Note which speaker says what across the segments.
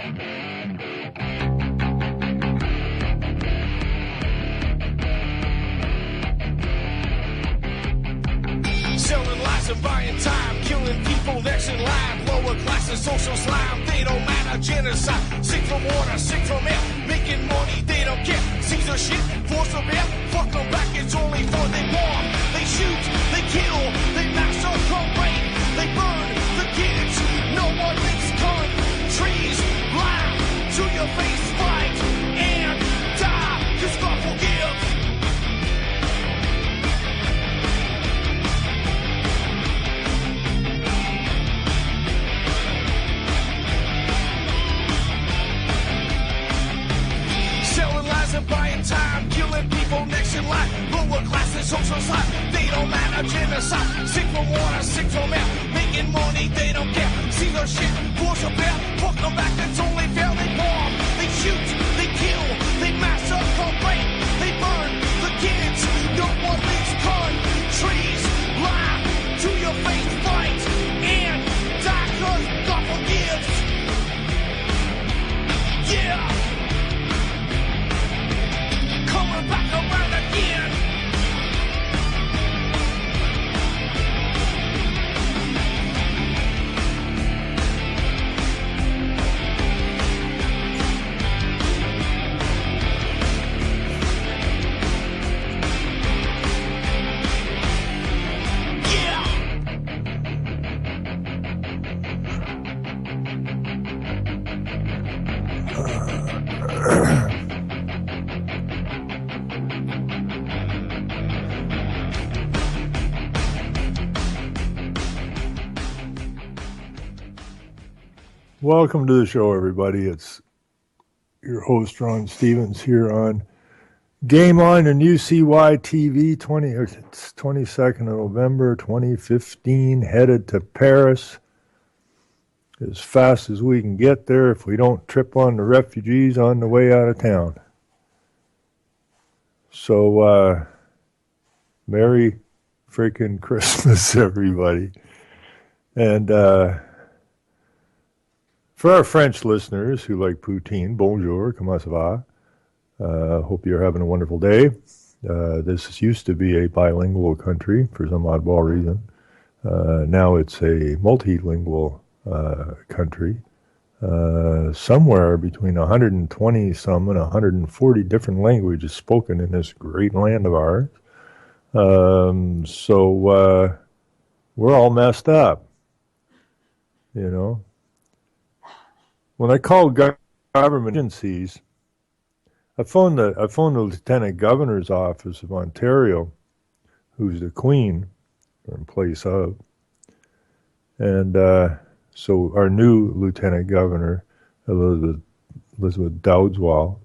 Speaker 1: Selling lies and buying time, killing people next in line. Lower class and social slime, they don't matter. Genocide, sick from water, sick from air. Making money, they don't care. Caesar shit, force of air. Fuck them back, it's only for they bomb. They shoot, they kill, they massacre, rape. They burn the kids, no one leaves countries. Lie to your face, fight and die, 'cause God forgives. Selling lies and buying time, killing people next in line. Lower class and social side, they don't matter. Genocide, sick from water, sick from air. Making money, they don't care. See their shit, force a bear. Fuck them back, it's only fair. They bomb, they shoot, they kill, they massacre, rape. They burn the kids, no one leaves countries. Lie to your face, fight and die, 'cause God forgives. Yeah. Coming back around again.
Speaker 2: Welcome to the show, everybody. It's your host, Ron Stevens, here on Game On and UCY TV. It's 22nd of November, 2015, headed to Paris as fast as we can get there if we don't trip on the refugees on the way out of town. So, Merry freaking Christmas, everybody. And, for our French listeners who like poutine, bonjour, comment ça va? Hope you're having a wonderful day. This used to be a bilingual country for some oddball reason. Now it's a multilingual country. Somewhere between 120 some and 140 different languages spoken in this great land of ours. So we're all messed up, you know. When I called government agencies, I phoned the Lieutenant Governor's office of Ontario, who's the Queen, or in place of, and so our new Lieutenant Governor, Elizabeth Dowdeswell,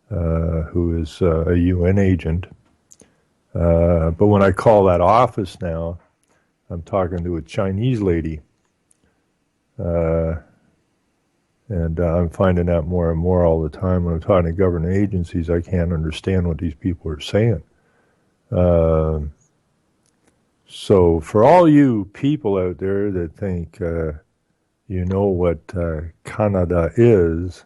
Speaker 2: who is a UN agent. But when I call that office now, I'm talking to a Chinese lady. And I'm finding out more and more all the time when I'm talking to government agencies, I can't understand what these people are saying. So for all you people out there that think you know what Canada is,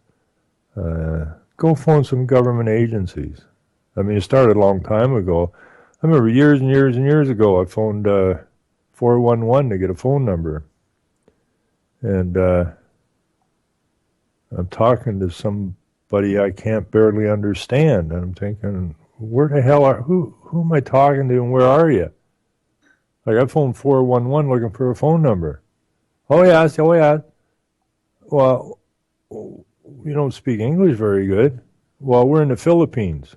Speaker 2: go phone some government agencies. I mean, it started a long time ago. I remember years and years and years ago, I phoned 411 to get a phone number. And I'm talking to somebody I can't barely understand. And I'm thinking, where the hell who am I talking to and where are you? Like, I phoned 411 looking for a phone number. Oh, yes. Well, you don't speak English very good. Well, we're in the Philippines.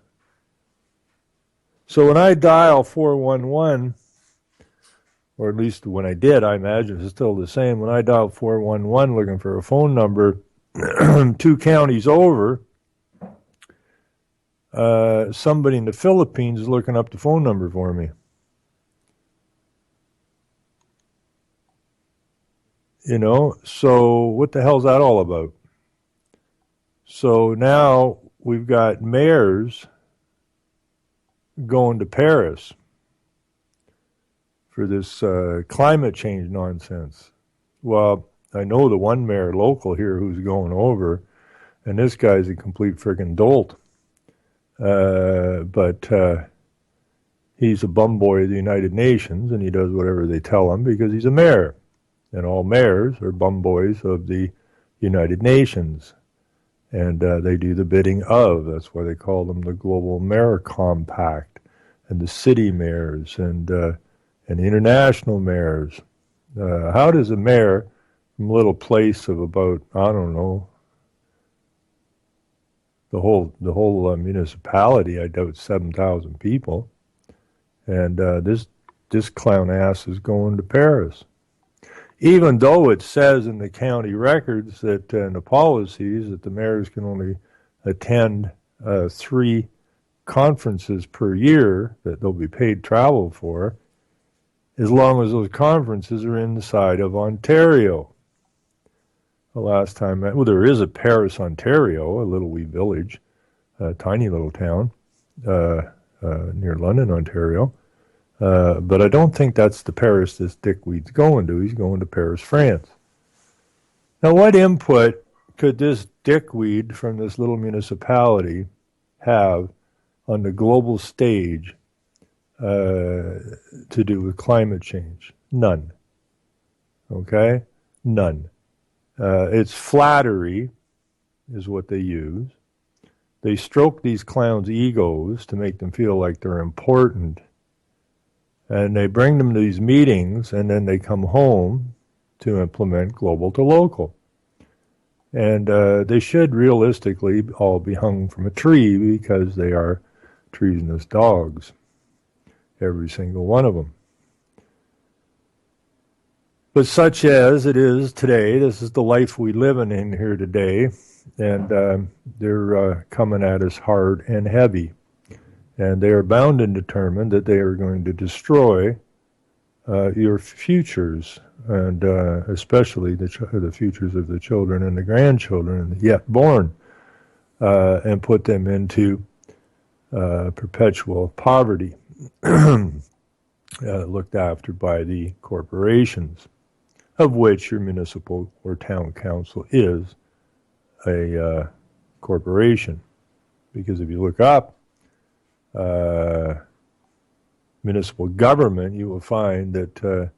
Speaker 2: So when I dial 411, or at least when I did, I imagine it's still the same. When I dial 411 looking for a phone number, 2 counties over, somebody in the Philippines is looking up the phone number for me. You know, so what the hell's that all about? So now we've got mayors going to Paris for this climate change nonsense. Well, I know the one mayor local here who's going over, and this guy's a complete friggin' dolt. But he's a bum boy of the United Nations, and he does whatever they tell him because he's a mayor. And all mayors are bum boys of the United Nations. And they do the bidding of. That's why they call them the Global Mayor Compact, and the city mayors, and the international mayors. How does a mayor from a little place of about, I don't know, the whole municipality, I doubt 7,000 people, and this clown ass is going to Paris, even though it says in the county records that in the policies that the mayors can only attend 3 conferences per year that they'll be paid travel for, as long as those conferences are inside of Ontario. The last time, there is a Paris, Ontario, a little wee village, a tiny little town near London, Ontario. But I don't think that's the Paris this dickweed's going to. He's going to Paris, France. Now, what input could this dickweed from this little municipality have on the global stage to do with climate change? None. Okay? None. It's flattery is what they use. They stroke these clowns' egos to make them feel like they're important. And they bring them to these meetings, and then they come home to implement global to local. And they should realistically all be hung from a tree because they are treasonous dogs, every single one of them. But such as it is today, this is the life we live in here today, and they're coming at us hard and heavy. And they are bound and determined that they are going to destroy your futures, and especially the futures of the children and the grandchildren and the yet born, and put them into perpetual poverty, looked after by the corporations, of which your municipal or town council is a corporation. Because if you look up municipal government, you will find that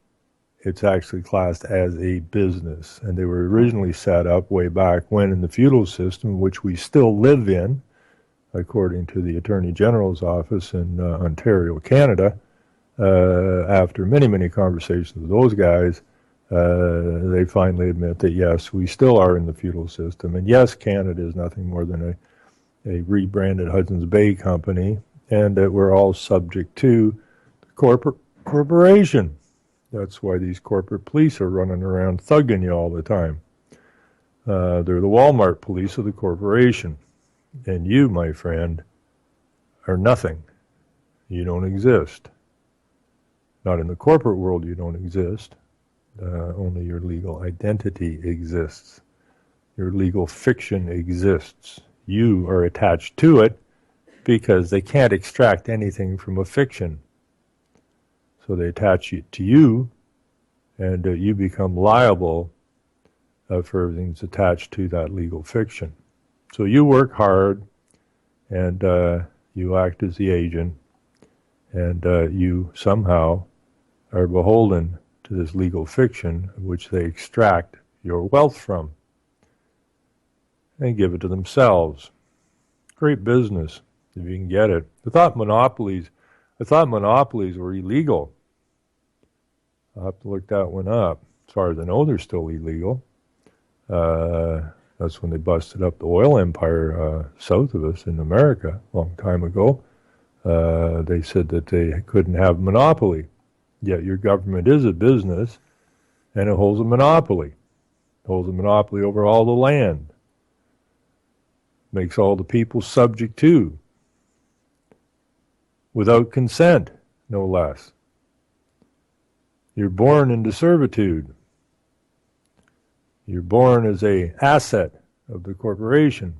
Speaker 2: it's actually classed as a business. And they were originally set up way back when in the feudal system, which we still live in, according to the Attorney General's office in Ontario, Canada. After many, many conversations with those guys, they finally admit that, yes, we still are in the feudal system. And yes, Canada is nothing more than a rebranded Hudson's Bay company, and that we're all subject to the corporation. That's why these corporate police are running around thugging you all the time. They're the Walmart police of the corporation. And you, my friend, are nothing. You don't exist. Not in the corporate world you don't exist. Only your legal identity exists. Your legal fiction exists. You are attached to it because they can't extract anything from a fiction. So they attach it to you, and you become liable for everything that's attached to that legal fiction. So you work hard, and you act as the agent, and you somehow are beholden to this legal fiction, which they extract your wealth from and give it to themselves. Great business if you can get it. I thought monopolies were illegal. I'll have to look that one up. As far as I know, they're still illegal. That's when they busted up the oil empire south of us in America a long time ago. They said that they couldn't have monopoly. Yet your government is a business, and it holds a monopoly. It holds a monopoly over all the land. Makes all the people subject to, without consent, no less. You're born into servitude. You're born as an asset of the corporation.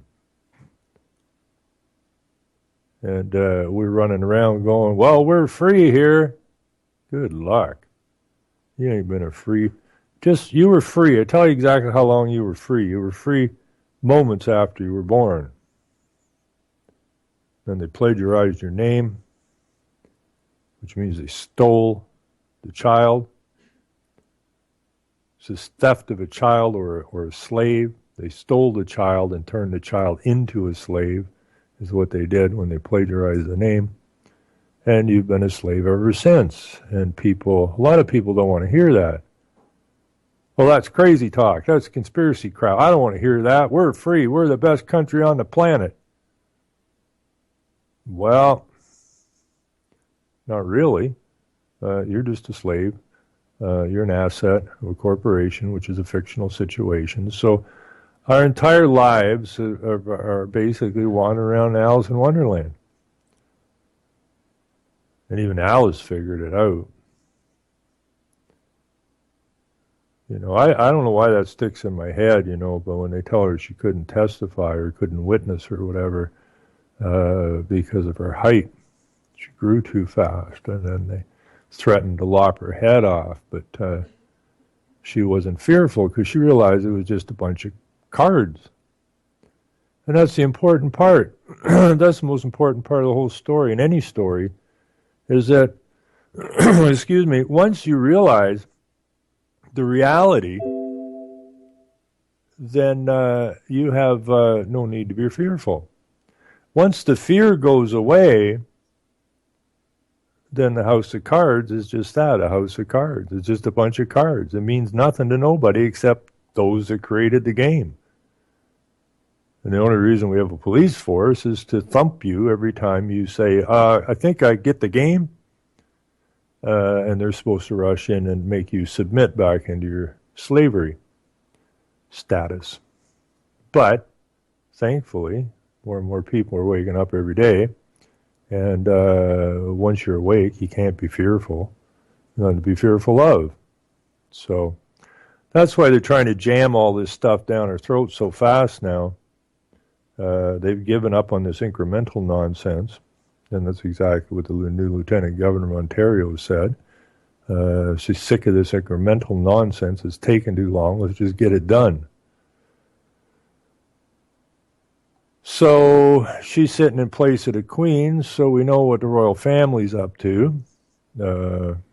Speaker 2: And we're running around going, well, we're free here. Good luck. You ain't been a free you were free. I tell you exactly how long you were free. You were free moments after you were born. Then they plagiarized your name, which means they stole the child. It's this theft of a child or a slave. They stole the child and turned the child into a slave, is what they did when they plagiarized the name. And you've been a slave ever since. And a lot of people don't want to hear that. Well, that's crazy talk. That's conspiracy crap. I don't want to hear that. We're free. We're the best country on the planet. Well, not really. You're just a slave. You're an asset of a corporation, which is a fictional situation. So our entire lives are basically wandering around Alice in Wonderland. And even Alice figured it out. I don't know why that sticks in my head, but when they tell her she couldn't testify or couldn't witness or whatever because of her height, she grew too fast, and then they threatened to lop her head off, but she wasn't fearful because she realized it was just a bunch of cards. And that's the important part. That's the most important part of the whole story, in any story, is that, excuse me, once you realize the reality, then you have no need to be fearful. Once the fear goes away, then the house of cards is just that, a house of cards. It's just a bunch of cards. It means nothing to nobody except those that created the game. And the only reason we have a police force is to thump you every time you say, I think I get the game. And they're supposed to rush in and make you submit back into your slavery status. But, thankfully, more and more people are waking up every day. And once you're awake, you can't be fearful. Nothing to be fearful of. So, that's why they're trying to jam all this stuff down our throats so fast now. They've given up on this incremental nonsense. And that's exactly what the new Lieutenant Governor of Ontario said. She's sick of this incremental nonsense. It's taken too long. Let's just get it done. So she's sitting in place of the Queen, so we know what the royal family's up to.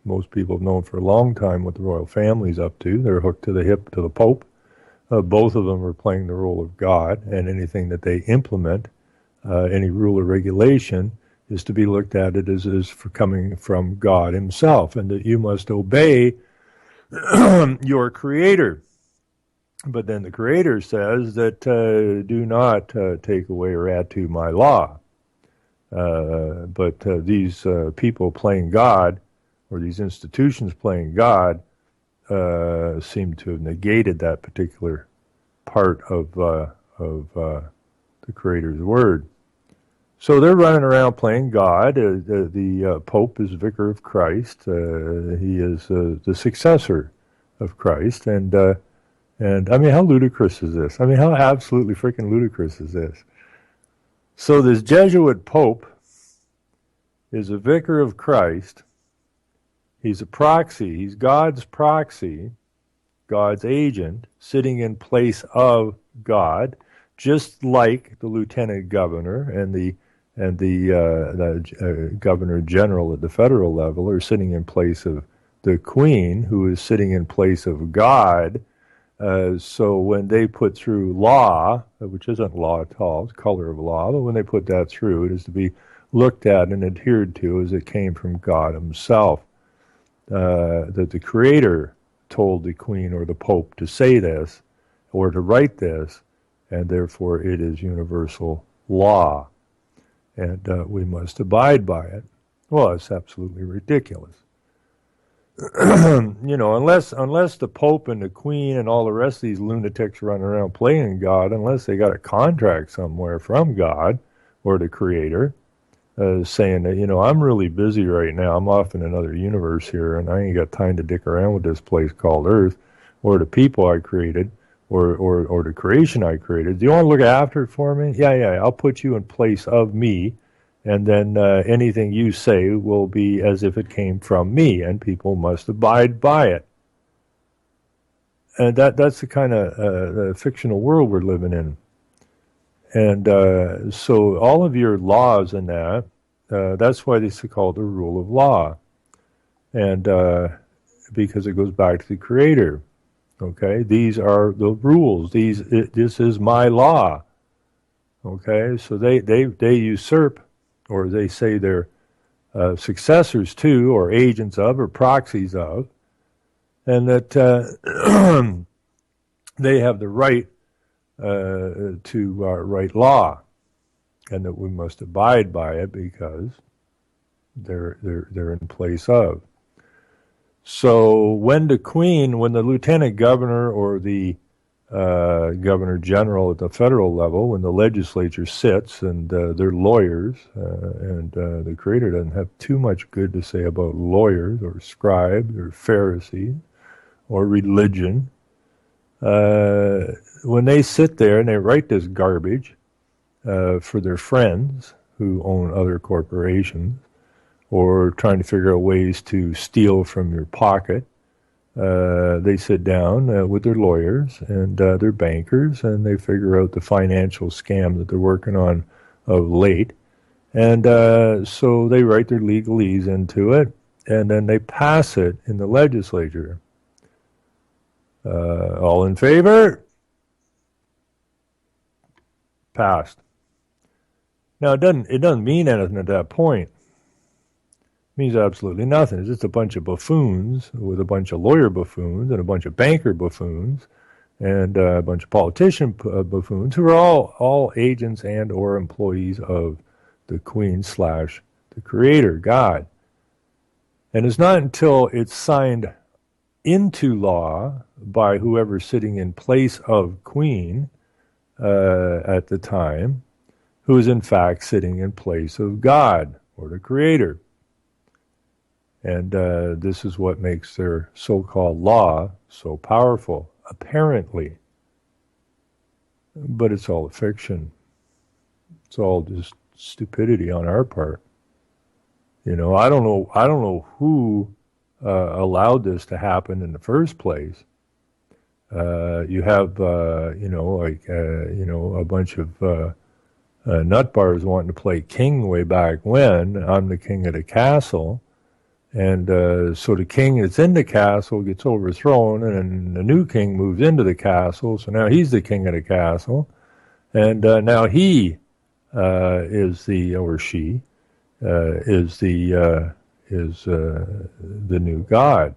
Speaker 2: Most people have known for a long time what the royal family's up to. They're hooked to the hip to the Pope. Both of them are playing the role of God, and anything that they implement, any rule or regulation, is to be looked at it as for coming from God himself, and that you must obey your Creator. But then the Creator says that do not take away or add to my law. But these people playing God, or these institutions playing God, seem to have negated that particular part of the Creator's word. So they're running around playing God. The Pope is Vicar of Christ. He is the successor of Christ. And I mean, how ludicrous is this? I mean, how absolutely freaking ludicrous is this? So this Jesuit Pope is a Vicar of Christ. He's a proxy. He's God's proxy, God's agent, sitting in place of God, just like the Lieutenant Governor and the Governor General at the federal level are sitting in place of the Queen, who is sitting in place of God. So when they put through law, which isn't law at all, it's color of law, but when they put that through, it is to be looked at and adhered to as it came from God himself. That the Creator told the Queen or the Pope to say this or to write this, and therefore it is universal law. And we must abide by it. Well, it's absolutely ridiculous. Unless the Pope and the Queen and all the rest of these lunatics running around playing God, unless they got a contract somewhere from God or the Creator, saying that, I'm really busy right now. I'm off in another universe here, and I ain't got time to dick around with this place called Earth, or the people I created, or the creation I created. Do you want to look after it for me? Yeah, I'll put you in place of me, and then anything you say will be as if it came from me, and people must abide by it. And that's the kind of fictional world we're living in. And so all of your laws and that's why this is called the rule of law. And because it goes back to the Creator. Okay, these are the rules. This is my law. Okay, so they usurp, or they say they're successors to, or agents of, or proxies of, and that they have the right to write law, and that we must abide by it because they're in place of. So when the lieutenant governor or the governor general at the federal level, when the legislature sits and they're lawyers, and the Creator doesn't have too much good to say about lawyers or scribes or Pharisees or religion, when they sit there and they write this garbage for their friends who own other corporations, or trying to figure out ways to steal from your pocket, they sit down with their lawyers and their bankers, and they figure out the financial scam that they're working on of late. And so they write their legalese into it, and then they pass it in the legislature. All in favor? Passed. Now, it doesn't mean anything at that point. Means absolutely nothing. It's just a bunch of buffoons with a bunch of lawyer buffoons and a bunch of banker buffoons and a bunch of politician buffoons who are all agents and or employees of the Queen / the Creator, God. And it's not until it's signed into law by whoever's sitting in place of Queen at the time, who is in fact sitting in place of God or the Creator. And this is what makes their so-called law so powerful, apparently. But it's all a fiction. It's all just stupidity on our part. You know, I don't know who allowed this to happen in the first place. You have, a bunch of nutbars wanting to play king way back when. I'm the king of the castle. And so the king that's in the castle gets overthrown, and the new king moves into the castle. So now he's the king of the castle, and now he is the, or she is the new god,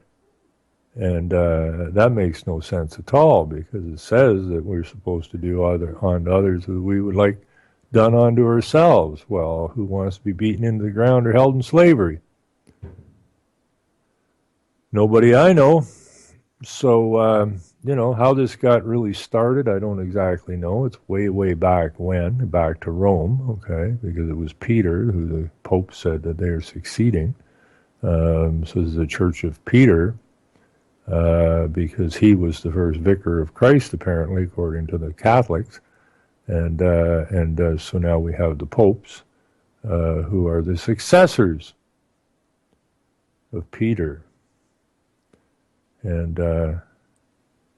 Speaker 2: and that makes no sense at all, because it says that we're supposed to do unto others that we would like done unto ourselves. Well, who wants to be beaten into the ground or held in slavery? Nobody I know. So, how this got really started, I don't exactly know. It's way back when, back to Rome, okay, because it was Peter who the Pope said that they are succeeding. So this is the Church of Peter, because he was the first vicar of Christ, apparently, according to the Catholics. And so now we have the popes, who are the successors of Peter. And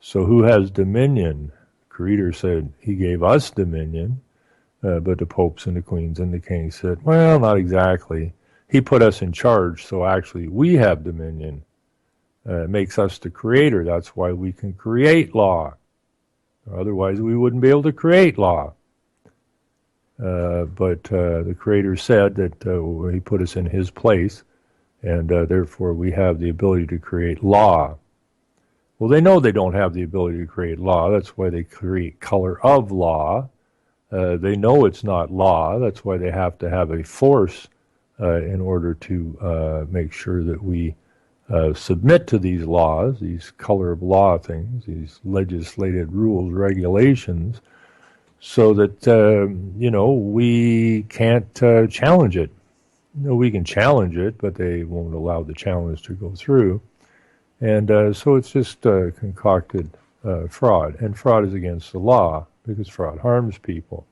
Speaker 2: so who has dominion? Creator said he gave us dominion, but the popes and the queens and the kings said, well, not exactly. He put us in charge, so actually we have dominion. It makes us the creator. That's why we can create law. Otherwise, we wouldn't be able to create law. But the Creator said that he put us in his place, and therefore we have the ability to create law. Well, they know they don't have the ability to create law. That's why they create color of law. They know it's not law. That's why they have to have a force in order to make sure that we submit to these laws, these color of law things, these legislated rules, regulations, so that, we can't challenge it. We can challenge it, but they won't allow the challenge to go through. And so it's just concocted fraud. And fraud is against the law because fraud harms people.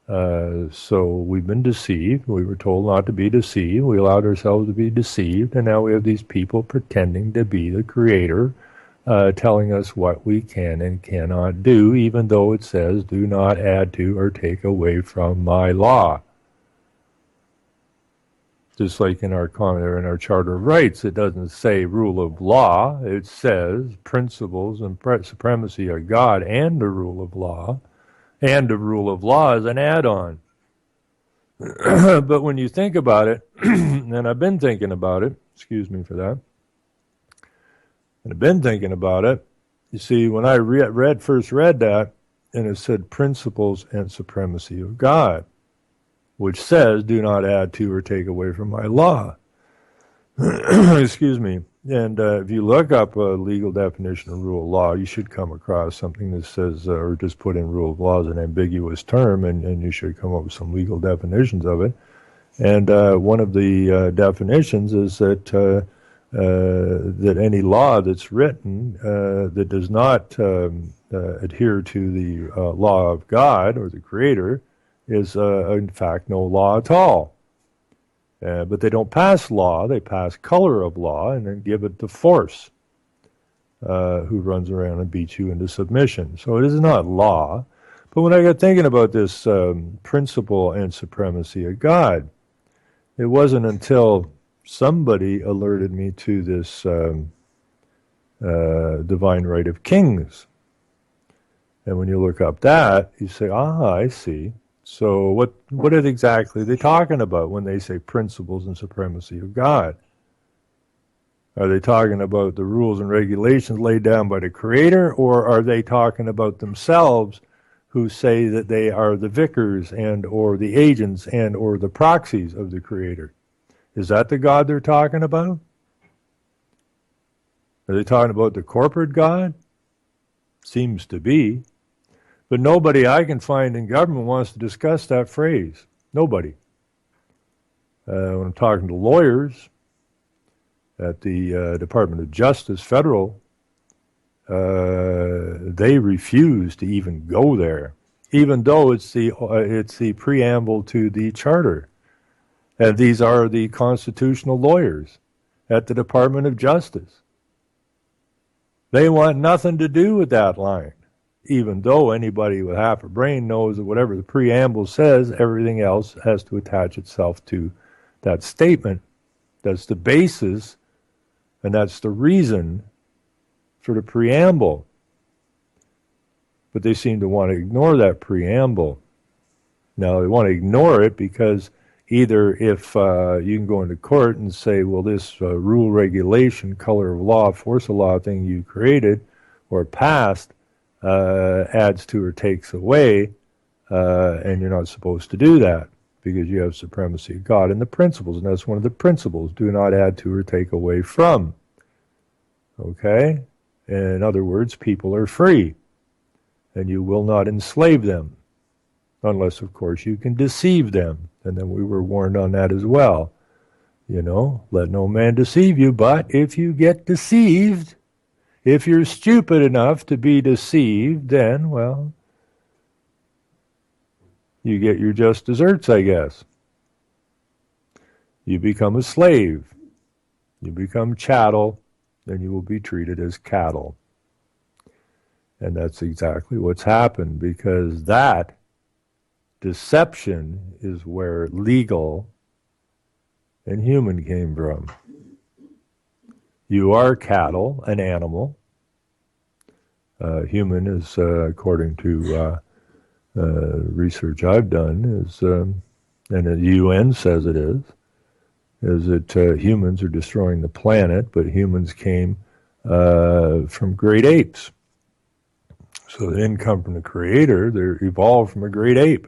Speaker 2: So we've been deceived. We were told not to be deceived. We allowed ourselves to be deceived. And now we have these people pretending to be the Creator telling us what we can and cannot do, even though it says, do not add to or take away from my law. Just like in our Charter of Rights, it doesn't say rule of law. It says principles and supremacy of God and the rule of law. And the rule of law is an add-on. But when you think about it, and I've been thinking about it, excuse me for that, and I've been thinking about it, you see, when I first read that, and it said principles and supremacy of God, which says, do not add to or take away from my law. Excuse me. And if you look up a legal definition of rule of law, you should come across something that says, or just put in rule of law as an ambiguous term, and you should come up with some legal definitions of it. And one of the definitions is that that any law that's written that does not adhere to the law of God or the Creator is in fact no law at all. But they don't pass law, they pass color of law and then give it to force, who runs around and beats you into submission. So it is not law. But when I got thinking about this principle and supremacy of God, it wasn't until somebody alerted me to this divine right of kings. And when you look up that, you say, I see. So what exactly are they talking about when they say principles and supremacy of God? Are they talking about the rules and regulations laid down by the Creator, or are they talking about themselves who say that they are the vicars and or the agents and or the proxies of the Creator? Is that the God they're talking about? Are they talking about the corporate God? Seems to be. But nobody I can find in government wants to discuss that phrase. Nobody. When I'm talking to lawyers at the Department of Justice, federal, they refuse to even go there, even though it's the preamble to the Charter. And these are the constitutional lawyers at the Department of Justice. They want nothing to do with that line, even though anybody with half a brain knows that whatever the preamble says, everything else has to attach itself to that statement. That's the basis, and that's the reason for the preamble. But they seem to want to ignore that preamble. Now, they want to ignore it because either if you can go into court and say, well, this rule, regulation, color of law, force of law thing you created or passed adds to or takes away, and you're not supposed to do that because you have supremacy of God and the principles, and that's one of the principles, do not add to or take away from. Okay? In other words, people are free, and you will not enslave them, unless, of course, you can deceive them. And then we were warned on that as well. You know, let no man deceive you, but if you get deceived, if you're stupid enough to be deceived, then, well, you get your just deserts, I guess. You become a slave. You become chattel, then you will be treated as cattle. And that's exactly what's happened, because that deception is where legal and human came from. You are cattle, an animal. Human is, according to research I've done, is, and the UN says it is that humans are destroying the planet, but humans came from great apes. So they didn't come from the Creator, they're evolved from a great ape.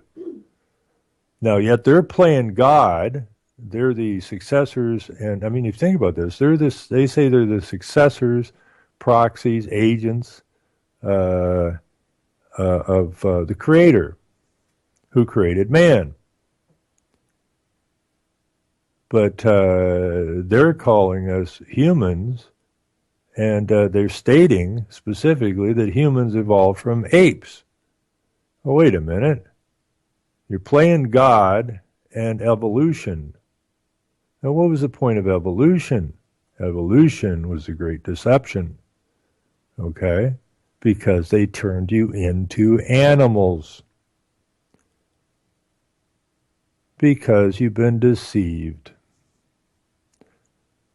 Speaker 2: Now, yet they're playing God. They're the successors, and I mean, if you think about this, they say they're the successors, proxies, agents of the Creator, who created man. But they're calling us humans, and they're stating specifically that humans evolved from apes. Oh, wait a minute. You're playing God and evolution. Now, what was the point of evolution? Evolution was the great deception. okay? Because they turned you into animals. Because you've been deceived.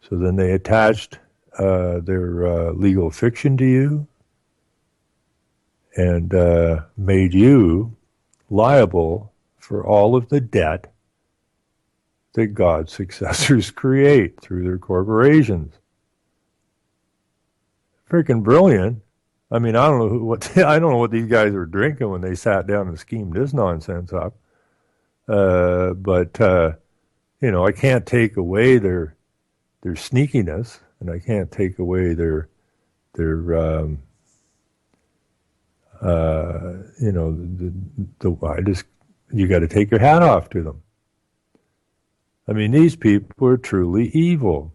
Speaker 2: So then they attached their legal fiction to you and made you liable for all of the debt that God's successors create through their corporations. Freaking brilliant. I mean, I don't know what these guys were drinking when they sat down and schemed this nonsense up. But I can't take away their sneakiness, and I can't take away their you got to take your hat off to them. I mean, these people are truly evil,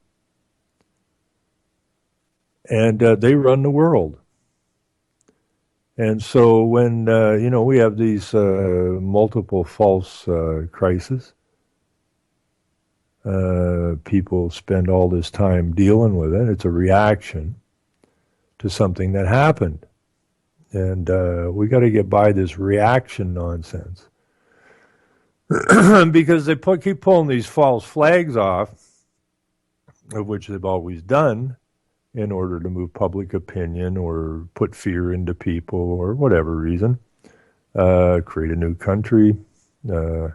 Speaker 2: and they run the world. And so when, we have these multiple false crises, people spend all this time dealing with it. It's a reaction to something that happened. And we got to get by this reaction nonsense. Because they keep pulling these false flags off, of which they've always done, in order to move public opinion or put fear into people or whatever reason, create a new country, at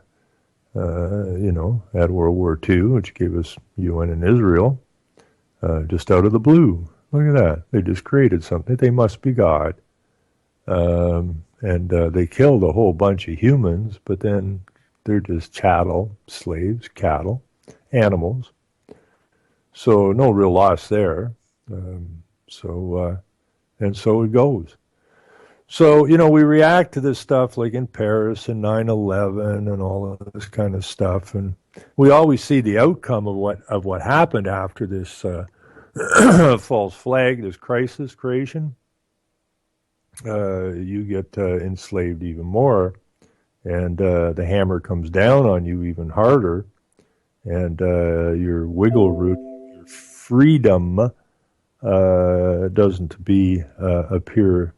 Speaker 2: World War II, which gave us UN and Israel, just out of the blue. Look at that. They just created something. They must be God. And they killed a whole bunch of humans, but then they're just chattel, slaves, cattle, animals. So no real loss there. And so it goes. So, we react to this stuff like in Paris and 9/11 and all of this kind of stuff. And we always see the outcome of what happened after this false flag, this crisis creation. You get enslaved even more, and the hammer comes down on you even harder, and your wiggle room, your freedom doesn't appear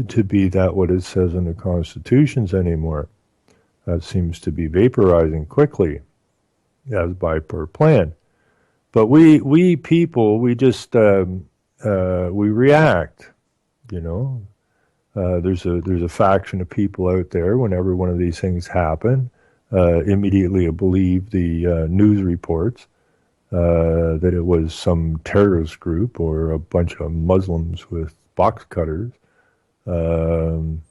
Speaker 2: to be that what it says in the constitutions anymore. That seems to be vaporizing quickly, as by per plan. But we people, we just we react. There's a faction of people out there. Whenever one of these things happen, immediately believe the news reports. That it was some terrorist group or a bunch of Muslims with box cutters, and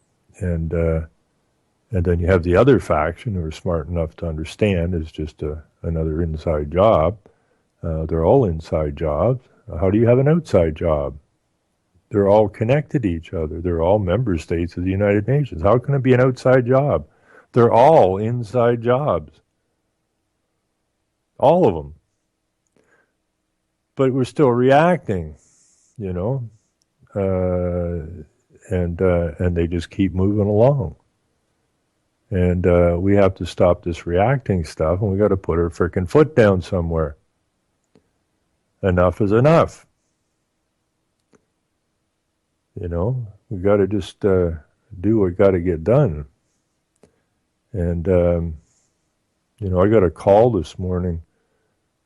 Speaker 2: then you have the other faction who are smart enough to understand it's just another inside job. They're all inside jobs. How do you have an outside job? They're all connected to each other. They're all member states of the United Nations. How can it be an outside job? They're all inside jobs. All of them. But we're still reacting, and they just keep moving along. And we have to stop this reacting stuff, and we got to put our frickin' foot down somewhere. Enough is enough. We got to just do what got to get done. And I got a call this morning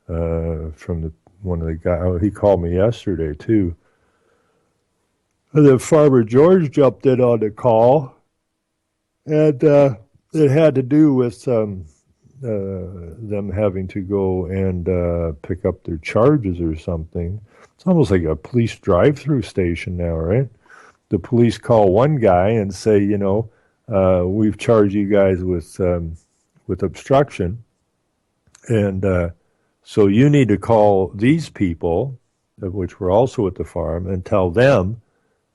Speaker 2: from one of the guys. He called me yesterday too. And then Farmer George jumped in on the call, and it had to do with them having to go and pick up their charges or something. It's almost like a police drive-through station now, right? The police call one guy and say, we've charged you guys with obstruction, and so you need to call these people, which were also at the farm, and tell them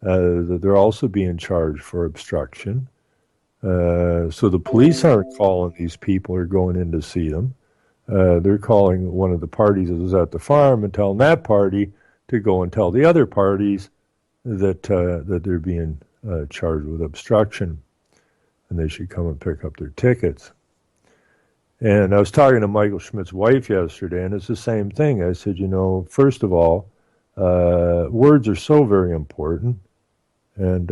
Speaker 2: that they're also being charged for obstruction. So the police aren't calling these people or going in to see them. They're calling one of the parties that was at the farm and telling that party to go and tell the other parties that they're being charged with obstruction, and they should come and pick up their tickets. And I was talking to Michael Schmidt's wife yesterday, and it's the same thing. I said, first of all, Words are so very important, and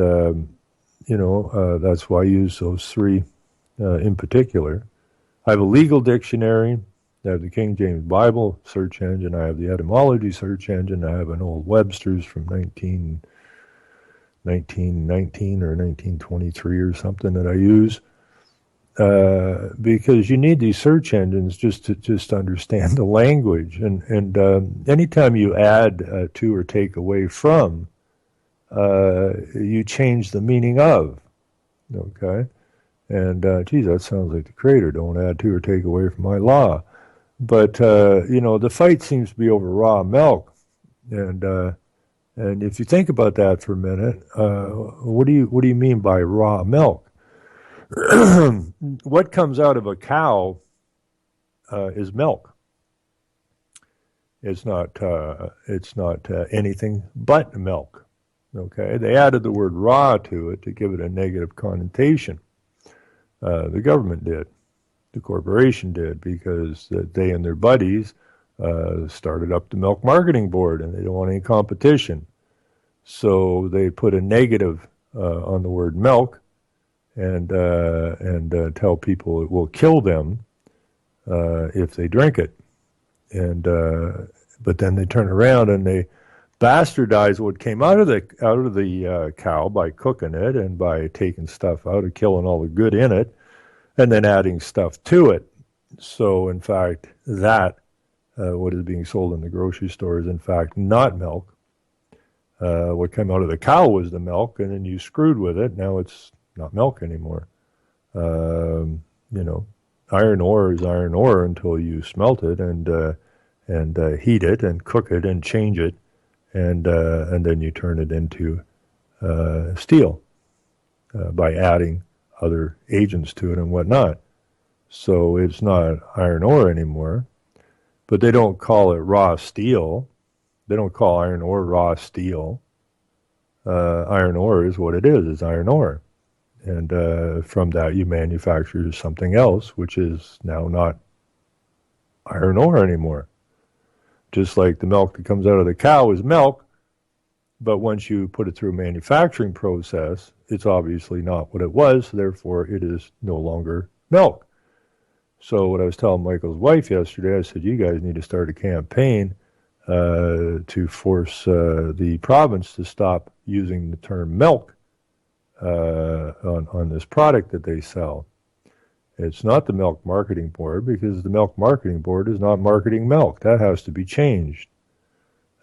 Speaker 2: that's why I use those three in particular. I have a legal dictionary. I have the King James Bible search engine. I have the etymology search engine. I have an old Webster's from 1919 or 1923 or something that I use. Because you need these search engines just to understand the language. And anytime you add to or take away from, you change the meaning of. Okay? And, geez, that sounds like the Creator. Don't add to or take away from my law. But, the fight seems to be over raw milk. And if you think about that for a minute, what do you mean by raw milk? What comes out of a cow is milk. It's not anything but milk. Okay, they added the word raw to it to give it a negative connotation. The government did, the corporation did, because they and their buddies started up the Milk Marketing Board, and they don't want any competition. So they put a negative on the word milk, and tell people it will kill them if they drink it. And but then they turn around and they bastardize what came out of the cow by cooking it and by taking stuff out and killing all the good in it, and then adding stuff to it. So in fact, that what is being sold in the grocery store is in fact not milk. What came out of the cow was the milk, and then you screwed with it. Now it's not milk anymore. Iron ore is iron ore until you smelt it and heat it and cook it and change it, and then you turn it into steel by adding other agents to it and whatnot. So it's not iron ore anymore, but they don't call it raw steel. They don't call iron ore raw steel. Iron ore is what it is. It's iron ore. And from that, you manufacture something else, which is now not iron ore anymore. Just like the milk that comes out of the cow is milk, but once you put it through a manufacturing process, it's obviously not what it was, therefore it is no longer milk. So what I was telling Michael's wife yesterday, I said, you guys need to start a campaign to force the province to stop using the term milk on this product that they sell. It's not the Milk Marketing Board, because the Milk Marketing Board is not marketing milk. That has to be changed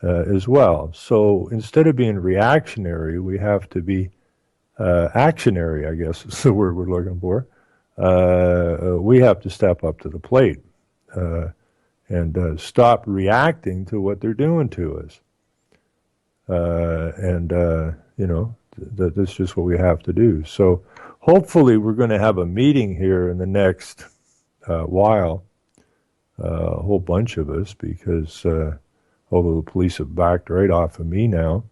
Speaker 2: as well. So instead of being reactionary, we have to be actionary, I guess is the word we're looking for. We have to step up to the plate and stop reacting to what they're doing to us. That's just what we have to do. So hopefully we're going to have a meeting here in the next while, a whole bunch of us, because although the police have backed right off of me now,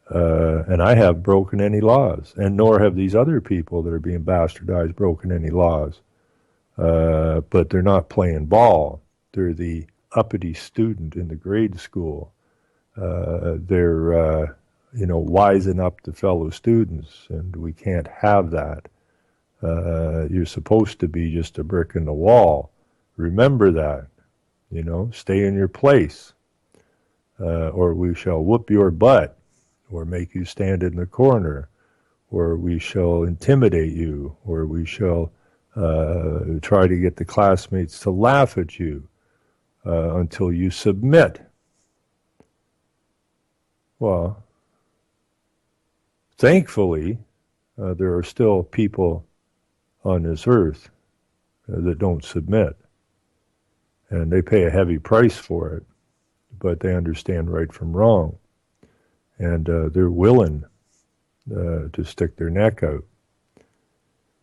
Speaker 2: and I haven't broken any laws, and nor have these other people that are being bastardized broken any laws. But they're not playing ball. They're the uppity student in the grade school. They're wising up the fellow students, and we can't have that. You're supposed to be just a brick in the wall. Remember that. Stay in your place, or we shall whoop your butt, or make you stand in the corner, or we shall intimidate you, or we shall try to get the classmates to laugh at you until you submit. Well, thankfully, there are still people on this earth that don't submit, and they pay a heavy price for it, but they understand right from wrong, and they're willing to stick their neck out.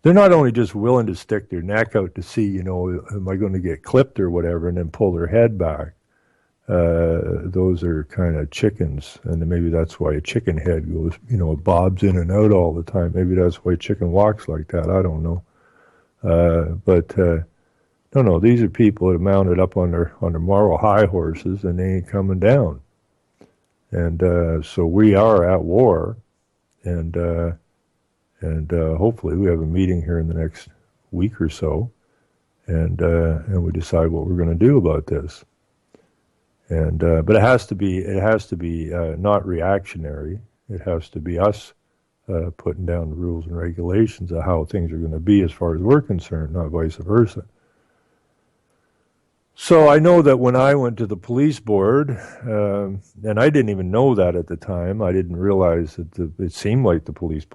Speaker 2: They're not only just willing to stick their neck out to see, am I going to get clipped or whatever, and then pull their head back. Those are kind of chickens, and maybe that's why a chicken head goes, bobs in and out all the time. Maybe that's why chicken walks like that. I don't know. But no, these are people that are mounted up on their moral high horses, and they ain't coming down. And so we are at war, and hopefully we have a meeting here in the next week or so, and we decide what we're going to do about this. And but it has to be not reactionary. It has to be us putting down the rules and regulations of how things are going to be as far as we're concerned, not vice versa. So I know that when I went to the police board, and I didn't even know that at the time, I didn't realize that it seemed like the police,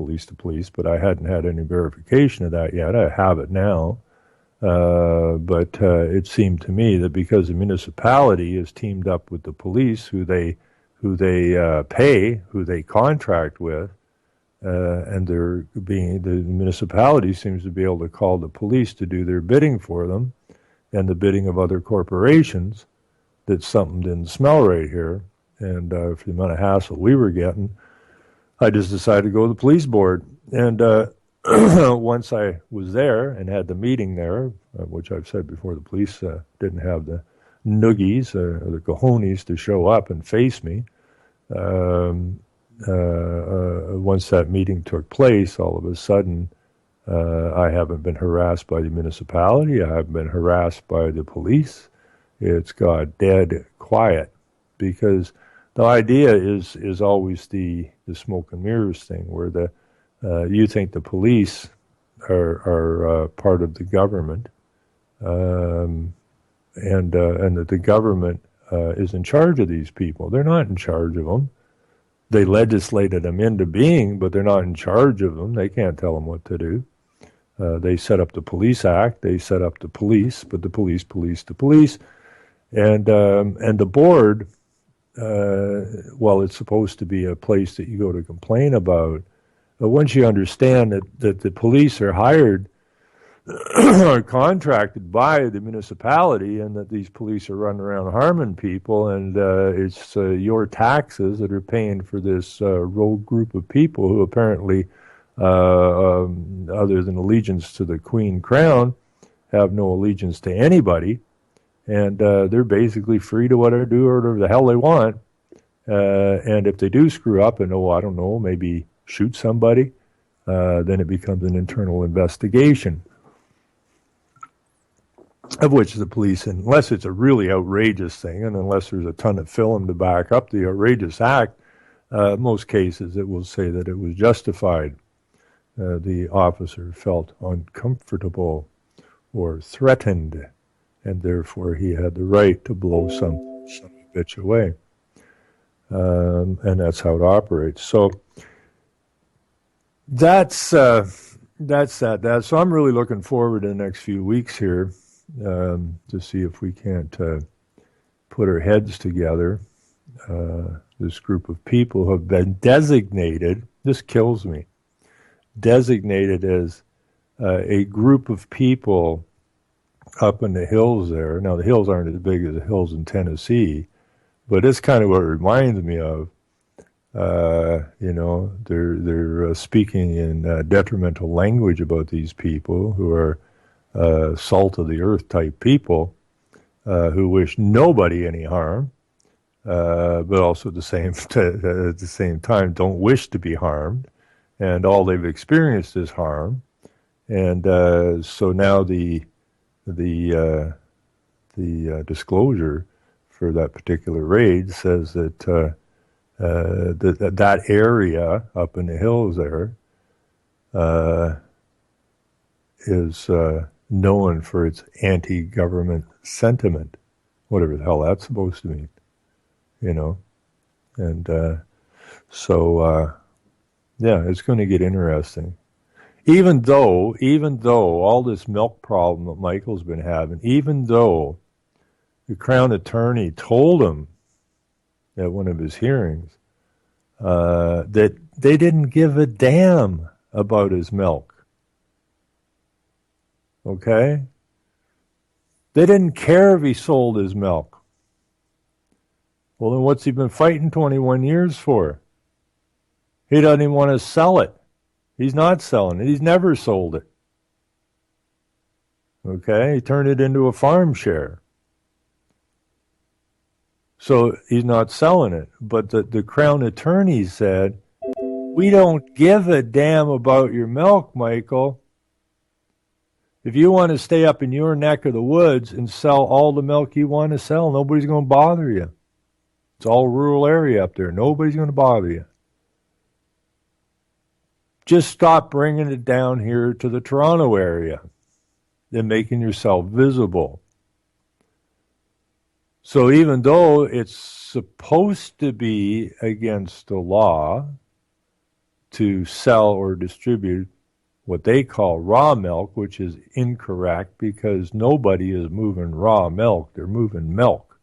Speaker 2: but I hadn't had any verification of that yet. I have it now. But it seemed to me that because the municipality is teamed up with the police, who they pay, who they contract with, and the municipality seems to be able to call the police to do their bidding for them, and the bidding of other corporations, that something didn't smell right here. And for the amount of hassle we were getting, I just decided to go to the police board. And once I was there and had the meeting there, which I've said before, the police didn't have the noogies or the cojones to show up and face me. Once that meeting took place, all of a sudden, I haven't been harassed by the municipality. I haven't been harassed by the police. It's got dead quiet, because the idea is always the smoke and mirrors thing, where you think the police are part of the government, and that the government is in charge of these people. They're not in charge of them. They legislated them into being, but they're not in charge of them. They can't tell them what to do. They set up the Police Act. They set up the police, but the police police the police, and the board. Well, it's supposed to be a place that you go to complain about. But once you understand that the police are hired or contracted by the municipality, and that these police are running around harming people, and it's your taxes that are paying for this rogue group of people who apparently, other than allegiance to the Queen Crown, have no allegiance to anybody, and they're basically free to do whatever the hell they want. And if they do screw up and, I don't know, maybe shoot somebody, then it becomes an internal investigation, of which the police, unless it's a really outrageous thing, and unless there's a ton of film to back up the outrageous act, most cases it will say that it was justified. The officer felt uncomfortable or threatened, and therefore he had the right to blow some bitch away. And that's how it operates. So that's that. So I'm really looking forward to the next few weeks here, to see if we can't put our heads together. This group of people who have been designated, this kills me, designated as a group of people up in the hills there. Now, the hills aren't as big as the hills in Tennessee, but it's kind of what it reminds me of. They're speaking in detrimental language about these people who are salt of the earth type people, who wish nobody any harm, but also at the same time don't wish to be harmed, and all they've experienced is harm. And so now the disclosure for that particular raid says that that area up in the hills there is known for its anti-government sentiment, whatever the hell that's supposed to mean, and so it's going to get interesting. Even though all this milk problem that Michael's been having, even though the Crown Attorney told him at one of his hearings that they didn't give a damn about his milk. Okay? They didn't care if he sold his milk. Well, then what's he been fighting 21 years for? He doesn't even want to sell it. He's not selling it. He's never sold it. Okay? He turned it into a farm share. So he's not selling it. But the Crown attorney said, we don't give a damn about your milk, Michael. If you want to stay up in your neck of the woods and sell all the milk you want to sell, nobody's going to bother you. It's all rural area up there. Nobody's going to bother you. Just stop bringing it down here to the Toronto area and making yourself visible. So even though it's supposed to be against the law to sell or distribute what they call raw milk, which is incorrect because nobody is moving raw milk. They're moving milk.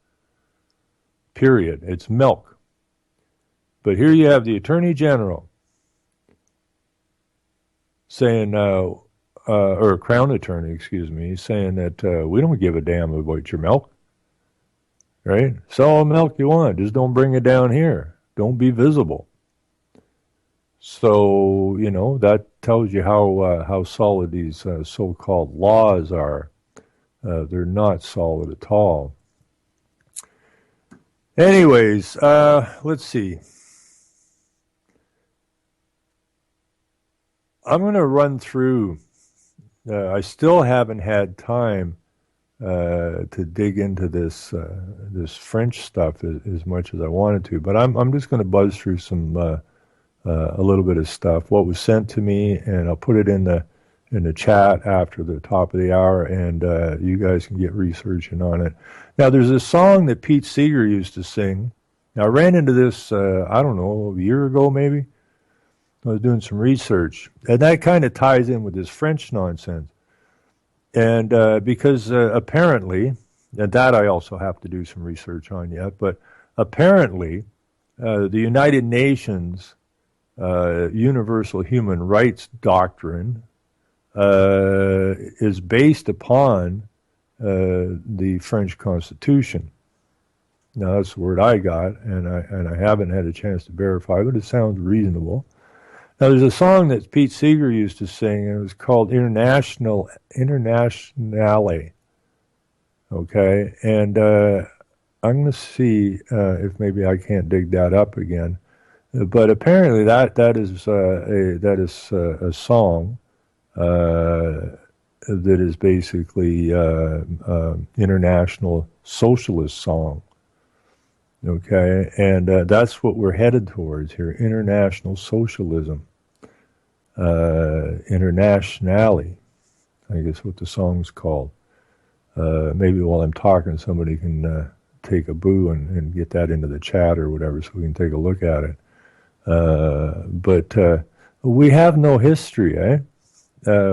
Speaker 2: Period. It's milk. But here you have the Attorney General saying, or Crown Attorney, excuse me, saying that we don't give a damn about your milk. Right? Sell all the milk you want. Just don't bring it down here. Don't be visible. So, that tells you how solid these so-called laws are. They're not solid at all. Anyways, let's see. I'm going to run through. I still haven't had time to dig into this French stuff as much as I wanted to, but I'm just going to buzz through some a little bit of stuff. What was sent to me, and I'll put it in the chat after the top of the hour, and you guys can get researching on it. Now, there's a song that Pete Seeger used to sing. Now, I ran into this, I don't know, a year ago maybe. I was doing some research, and that kind of ties in with this French nonsense. And because apparently, and that I also have to do some research on yet, but apparently the United Nations Universal Human Rights Doctrine is based upon the French Constitution. Now, that's the word I got, and I haven't had a chance to verify, but it sounds reasonable. Now, there's a song that Pete Seeger used to sing, and it was called Internationale. Okay, and I'm going to see if maybe I can't dig that up again. But apparently, that is a song that is basically international socialist song. Okay, and that's what we're headed towards here: international socialism. Internationale, I guess what the song's called. Maybe while I'm talking, somebody can take a boo and get that into the chat or whatever, so we can take a look at it. But we have no history, eh?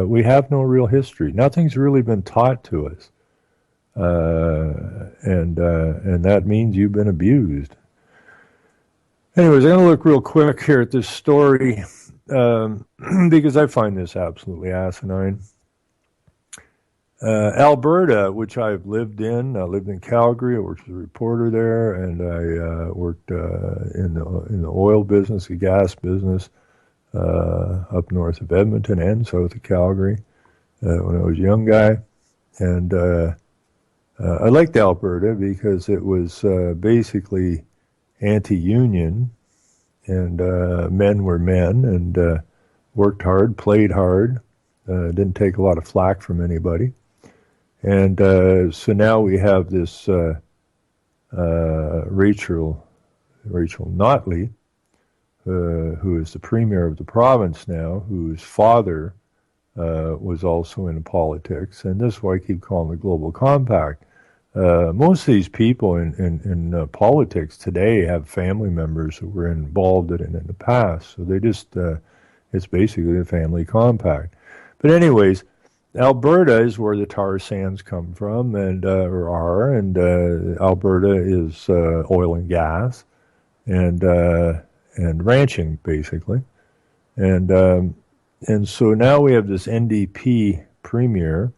Speaker 2: We have no real history. Nothing's really been taught to us, and that means you've been abused. Anyways, I'm going to look real quick here at this story because I find this absolutely asinine. Alberta, which I've lived in, I lived in Calgary. I worked as a reporter there, and I worked in the oil business, the gas business, up north of Edmonton and south of Calgary when I was a young guy. And I liked Alberta because it was basically anti-union, and men were men, and worked hard, played hard, didn't take a lot of flack from anybody. And so now we have this Rachel Notley, who is the premier of the province now, whose father was also in politics. And this is why I keep calling the Global Compact. Most of these people in politics today have family members who were involved in it in the past. So they just, it's basically a family compact. But anyways, Alberta is where the tar sands come from, and Alberta is oil and gas, and ranching basically, and so now we have this NDP premier,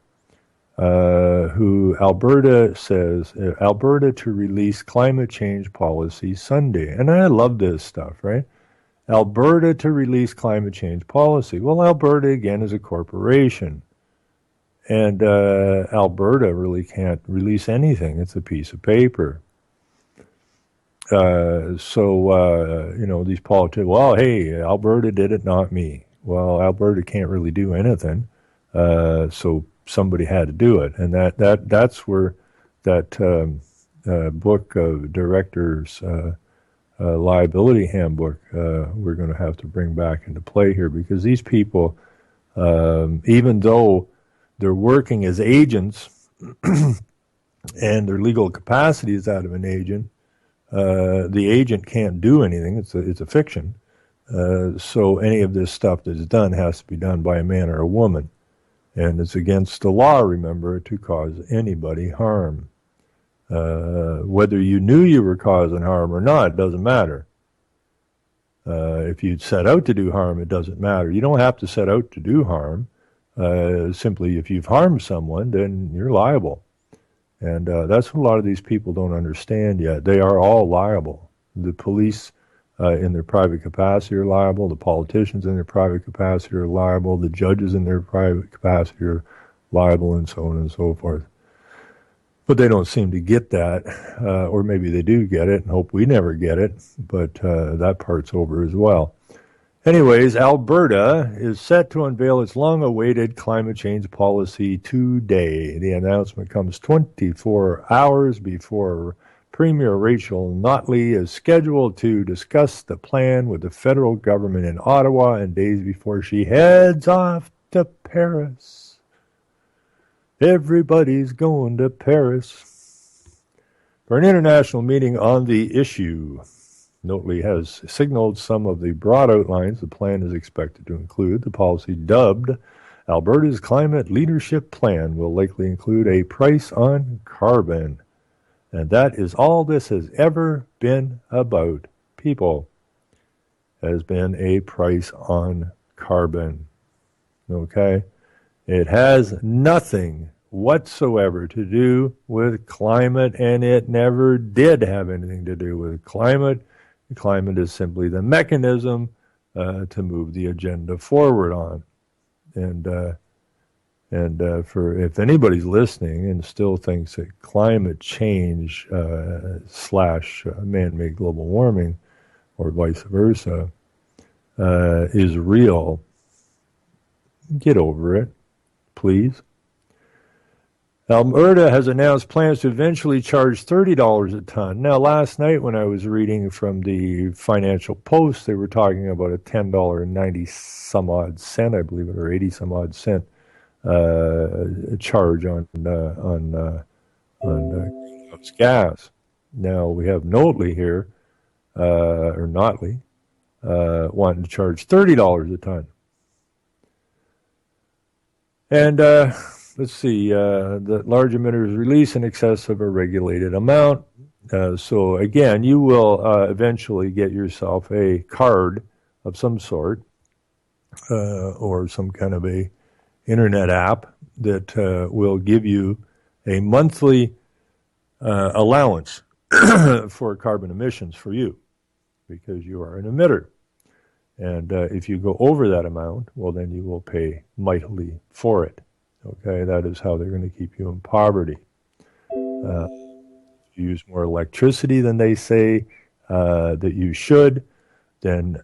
Speaker 2: who Alberta says Alberta to release climate change policy Sunday, and I love this stuff, right? Alberta to release climate change policy. Well, Alberta again is a corporation. And Alberta really can't release anything. It's a piece of paper. These politicians, well, hey, Alberta did it, not me. Well, Alberta can't really do anything, so somebody had to do it, and that's where that book of directors liability handbook we're going to have to bring back into play here, because these people, even though they're working as agents and their legal capacity is that of an agent, the agent can't do anything. It's a fiction. So any of this stuff that's done has to be done by a man or a woman. And it's against the law, remember, to cause anybody harm. Whether you knew you were causing harm or not doesn't matter. If you'd set out to do harm, it doesn't matter. You don't have to set out to do harm. Simply, if you've harmed someone, then you're liable. And that's what a lot of these people don't understand yet. They are all liable. The police in their private capacity are liable. The politicians in their private capacity are liable. The judges in their private capacity are liable, and so on and so forth. But they don't seem to get that, or maybe they do get it and hope we never get it, but that part's over as well. Anyways, Alberta is set to unveil its long-awaited climate change policy today. The announcement comes 24 hours before Premier Rachel Notley is scheduled to discuss the plan with the federal government in Ottawa, and days before she heads off to Paris. Everybody's going to Paris for an international meeting on the issue. Notley has signaled some of the broad outlines the plan is expected to include. The policy, dubbed Alberta's Climate Leadership Plan, will likely include a price on carbon. And that is all this has ever been about, people, has been a price on carbon. Okay? It has nothing whatsoever to do with climate, and it never did have anything to do with climate. Climate is simply the mechanism to move the agenda forward on. And for if anybody's listening and still thinks that climate change slash man-made global warming, or vice versa, is real, get over it, please. Alberta has announced plans to eventually charge $30 a ton. Now, last night when I was reading from the Financial Post, they were talking about a $10.90 some odd cent, I believe it, or 80 some odd cent charge on greenhouse gas. Now we have Notley here, or Notley, wanting to charge $30 a ton. And let's see, the large emitters release in excess of a regulated amount. So again, you will eventually get yourself a card of some sort, or some kind of a internet app that will give you a monthly allowance for carbon emissions for you, because you are an emitter. And if you go over that amount, well, then you will pay mightily for it. Okay, that is how they're going to keep you in poverty. If you use more electricity than they say that you should, then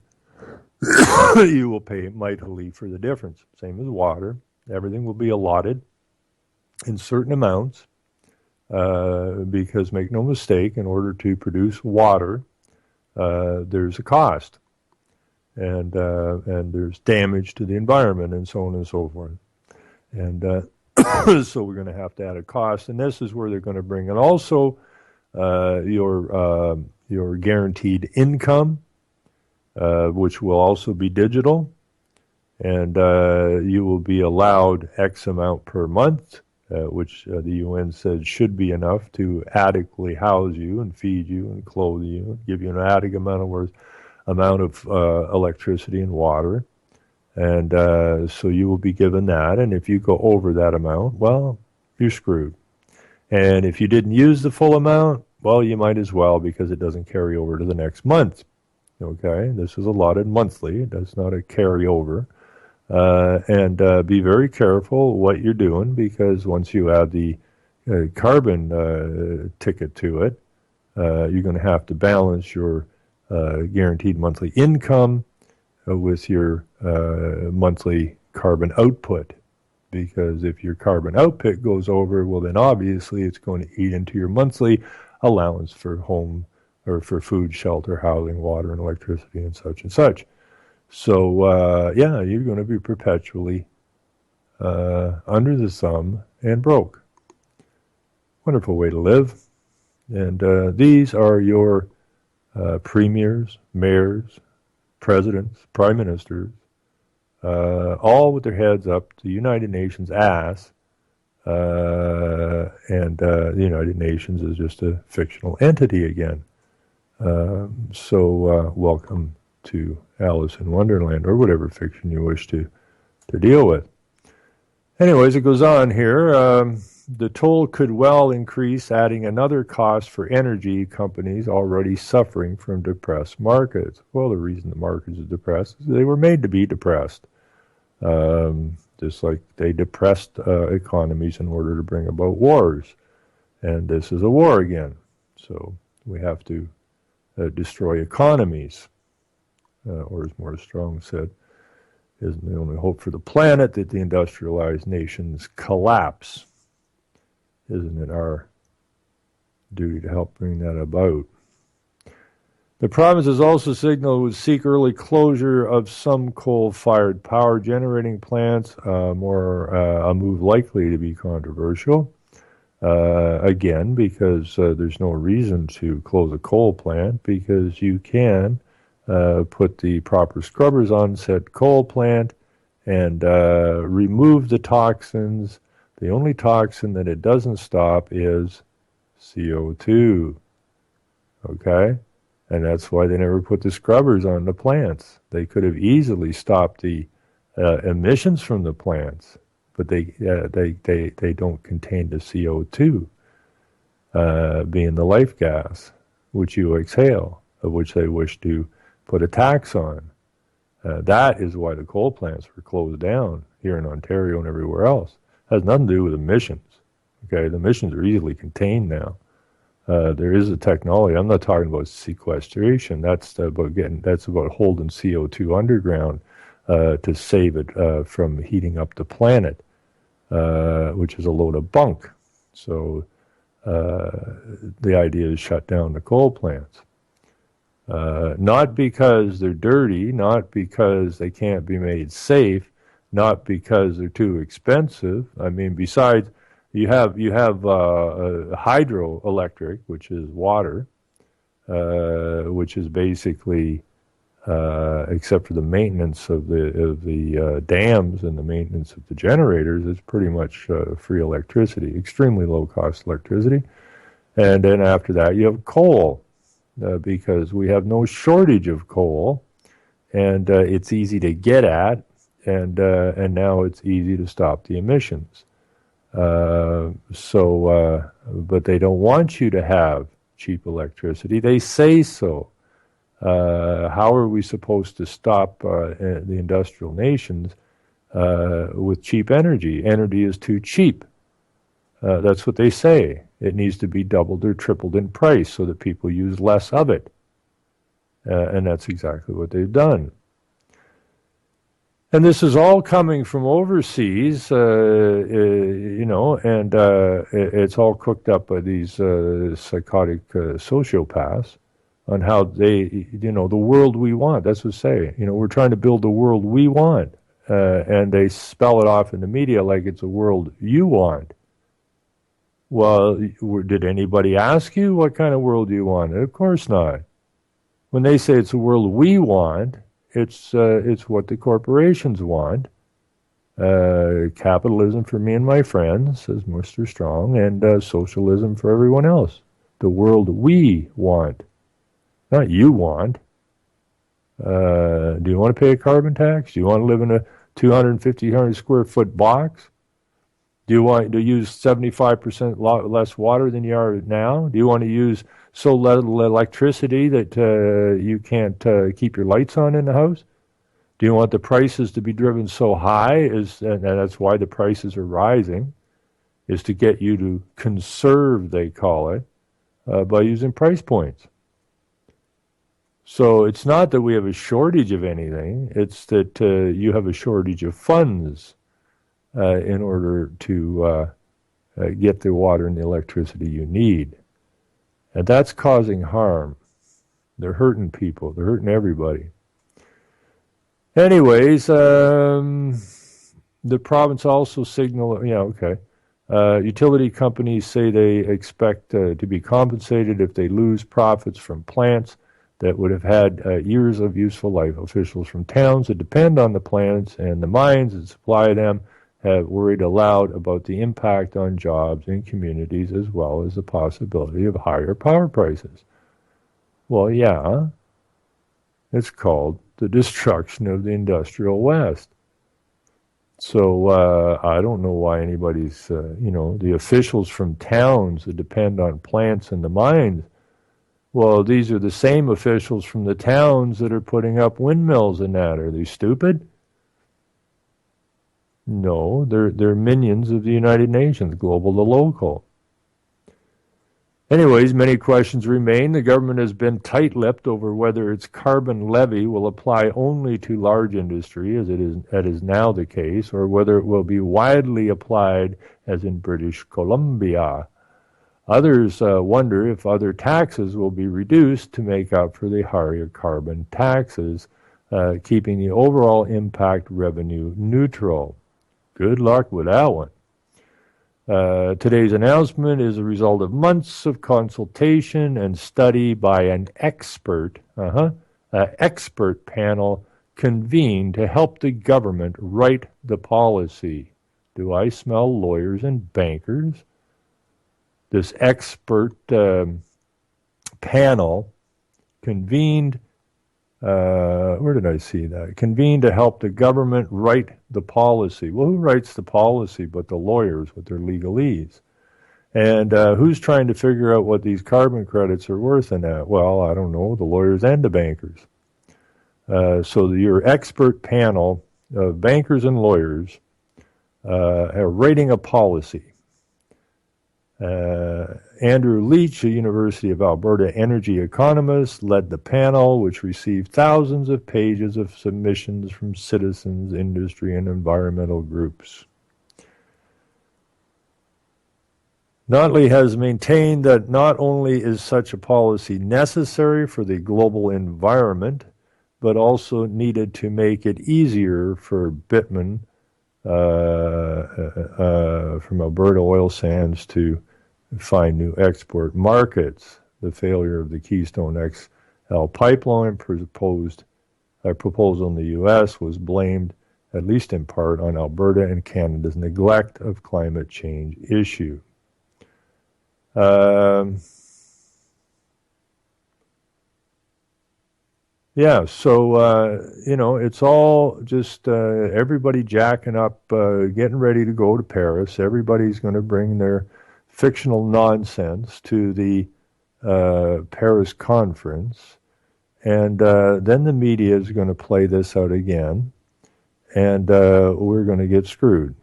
Speaker 2: you will pay mightily for the difference. Same as water. Everything will be allotted in certain amounts, because make no mistake, in order to produce water, there's a cost, and there's damage to the environment, and so on and so forth. And so we're going to have to add a cost, and this is where they're going to bring in also your guaranteed income, which will also be digital, and you will be allowed X amount per month, which the UN says should be enough to adequately house you and feed you and clothe you and give you an adequate amount of electricity and water. And so you will be given that, and if you go over that amount, well, you're screwed. And if you didn't use the full amount, well, you might as well, because it doesn't carry over to the next month. Okay, this is allotted monthly. That's not a carryover. And be very careful what you're doing, because once you add the carbon ticket to it, You're going to have to balance your guaranteed monthly income with your monthly carbon output. Because if your carbon output goes over, well, then obviously it's going to eat into your monthly allowance for home or for food, shelter, housing, water, and electricity, and such and such. So, yeah, you're going to be perpetually under the thumb and broke. Wonderful way to live. And these are your premiers, mayors, presidents, prime ministers, all with their heads up the United Nations ass, and the United Nations is just a fictional entity again. So welcome to Alice in Wonderland, or whatever fiction you wish to deal with. Anyways, it goes on here. The toll could well increase, adding another cost for energy companies already suffering from depressed markets. Well, the reason the markets are depressed is they were made to be depressed. Just like they depressed economies in order to bring about wars. And this is a war again. So we have to destroy economies. Or as Morris Strong said, isn't the only hope for the planet that the industrialized nations collapse? Isn't it our duty to help bring that about? The provinces also signaled would seek early closure of some coal-fired power generating plants, a move likely to be controversial. Again, because there's no reason to close a coal plant, because you can put the proper scrubbers on said coal plant and remove the toxins. The only toxin that it doesn't stop is CO2. Okay? And that's why they never put the scrubbers on the plants. They could have easily stopped the emissions from the plants, but they don't contain the CO2, being the life gas, which you exhale, of which they wish to put a tax on. That is why the coal plants were closed down here in Ontario and everywhere else. It has nothing to do with emissions. Okay, the emissions are easily contained now. There is a technology. I'm not talking about sequestration. That's about holding CO2 underground to save it from heating up the planet, which is a load of bunk. So the idea is shut down the coal plants. Not because they're dirty, not because they can't be made safe, not because they're too expensive. I mean, besides, you have hydroelectric, which is water, which is basically, except for the maintenance of the dams and the maintenance of the generators, it's pretty much free electricity, extremely low cost electricity. And then after that, you have coal, because we have no shortage of coal, and it's easy to get at, and now it's easy to stop the emissions. But they don't want you to have cheap electricity. They say so. How are we supposed to stop the industrial nations with cheap energy? Energy is too cheap. That's what they say. It needs to be doubled or tripled in price so that people use less of it. And that's exactly what they've done. And this is all coming from overseas, and it's all cooked up by these psychotic sociopaths on how they, the world we want. That's what they say. We're trying to build the world we want. And they spell it off in the media like it's a world you want. Well, did anybody ask you what kind of world you want? Of course not. When they say it's a world we want, it's what the corporations want. Capitalism for me and my friends, says Mr. Strong, and socialism for everyone else. The world we want, not you want. Do you want to pay a carbon tax? Do you want to live in a 250 square foot box? Do you want to use 75% less water than you are now? Do you want to use so little electricity that you can't keep your lights on in the house? Do you want the prices to be driven so high, and that's why the prices are rising, is to get you to conserve, they call it, by using price points. So it's not that we have a shortage of anything, it's that you have a shortage of funds in order to get the water and the electricity you need. And that's causing harm. They're hurting people, they're hurting everybody. Anyways, the province also signaled, utility companies say they expect to be compensated if they lose profits from plants that would have had years of useful life. Officials from towns that depend on the plants and the mines that supply them have worried aloud about the impact on jobs in communities as well as the possibility of higher power prices. Well, yeah, it's called the destruction of the industrial West. So I don't know why anybody's, the officials from towns that depend on plants and the mines. Well, these are the same officials from the towns that are putting up windmills and that. Are they stupid? No, they're minions of the United Nations, global to local. Anyways, many questions remain. The government has been tight-lipped over whether its carbon levy will apply only to large industry, as it is now the case, or whether it will be widely applied, as in British Columbia. Others wonder if other taxes will be reduced to make up for the higher carbon taxes, keeping the overall impact revenue neutral. Good luck with that one. Today's announcement is a result of months of consultation and study by an expert panel convened to help the government write the policy. Do I smell lawyers and bankers? This expert panel convened, where did I see that? Convened to help the government write the policy. Well, who writes the policy but the lawyers with their legalese? And who's trying to figure out what these carbon credits are worth in that? Well, I don't know, the lawyers and the bankers. So your expert panel of bankers and lawyers are writing a policy. Andrew Leach, a University of Alberta energy economist, led the panel, which received thousands of pages of submissions from citizens, industry, and environmental groups. Notley has maintained that not only is such a policy necessary for the global environment, but also needed to make it easier for bitumen from Alberta oil sands to find new export markets. The failure of the Keystone XL pipeline proposal in the U.S. was blamed, at least in part, on Alberta and Canada's neglect of climate change issue. It's all just everybody jacking up, getting ready to go to Paris. Everybody's going to bring their fictional nonsense to the Paris conference, and then the media is going to play this out again, and we're going to get screwed.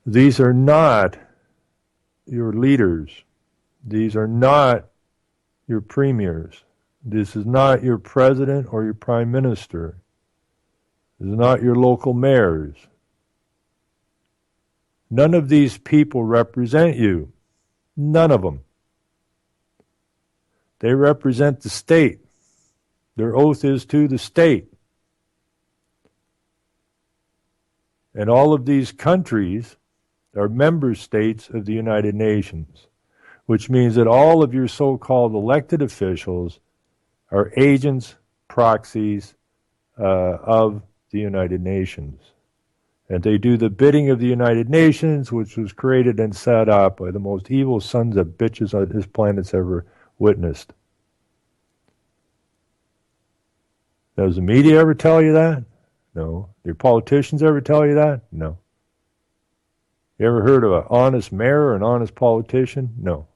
Speaker 2: These are not your leaders. These are not your premiers. This is not your president or your prime minister. This is not your local mayors. None of these people represent you. None of them. They represent the state. Their oath is to the state. And all of these countries are member states of the United Nations, which means that all of your so-called elected officials are agents, proxies of the United Nations. And they do the bidding of the United Nations, which was created and set up by the most evil sons of bitches on this planet's ever witnessed. Does the media ever tell you that? No. Do your politicians ever tell you that? No. You ever heard of an honest mayor or an honest politician? No.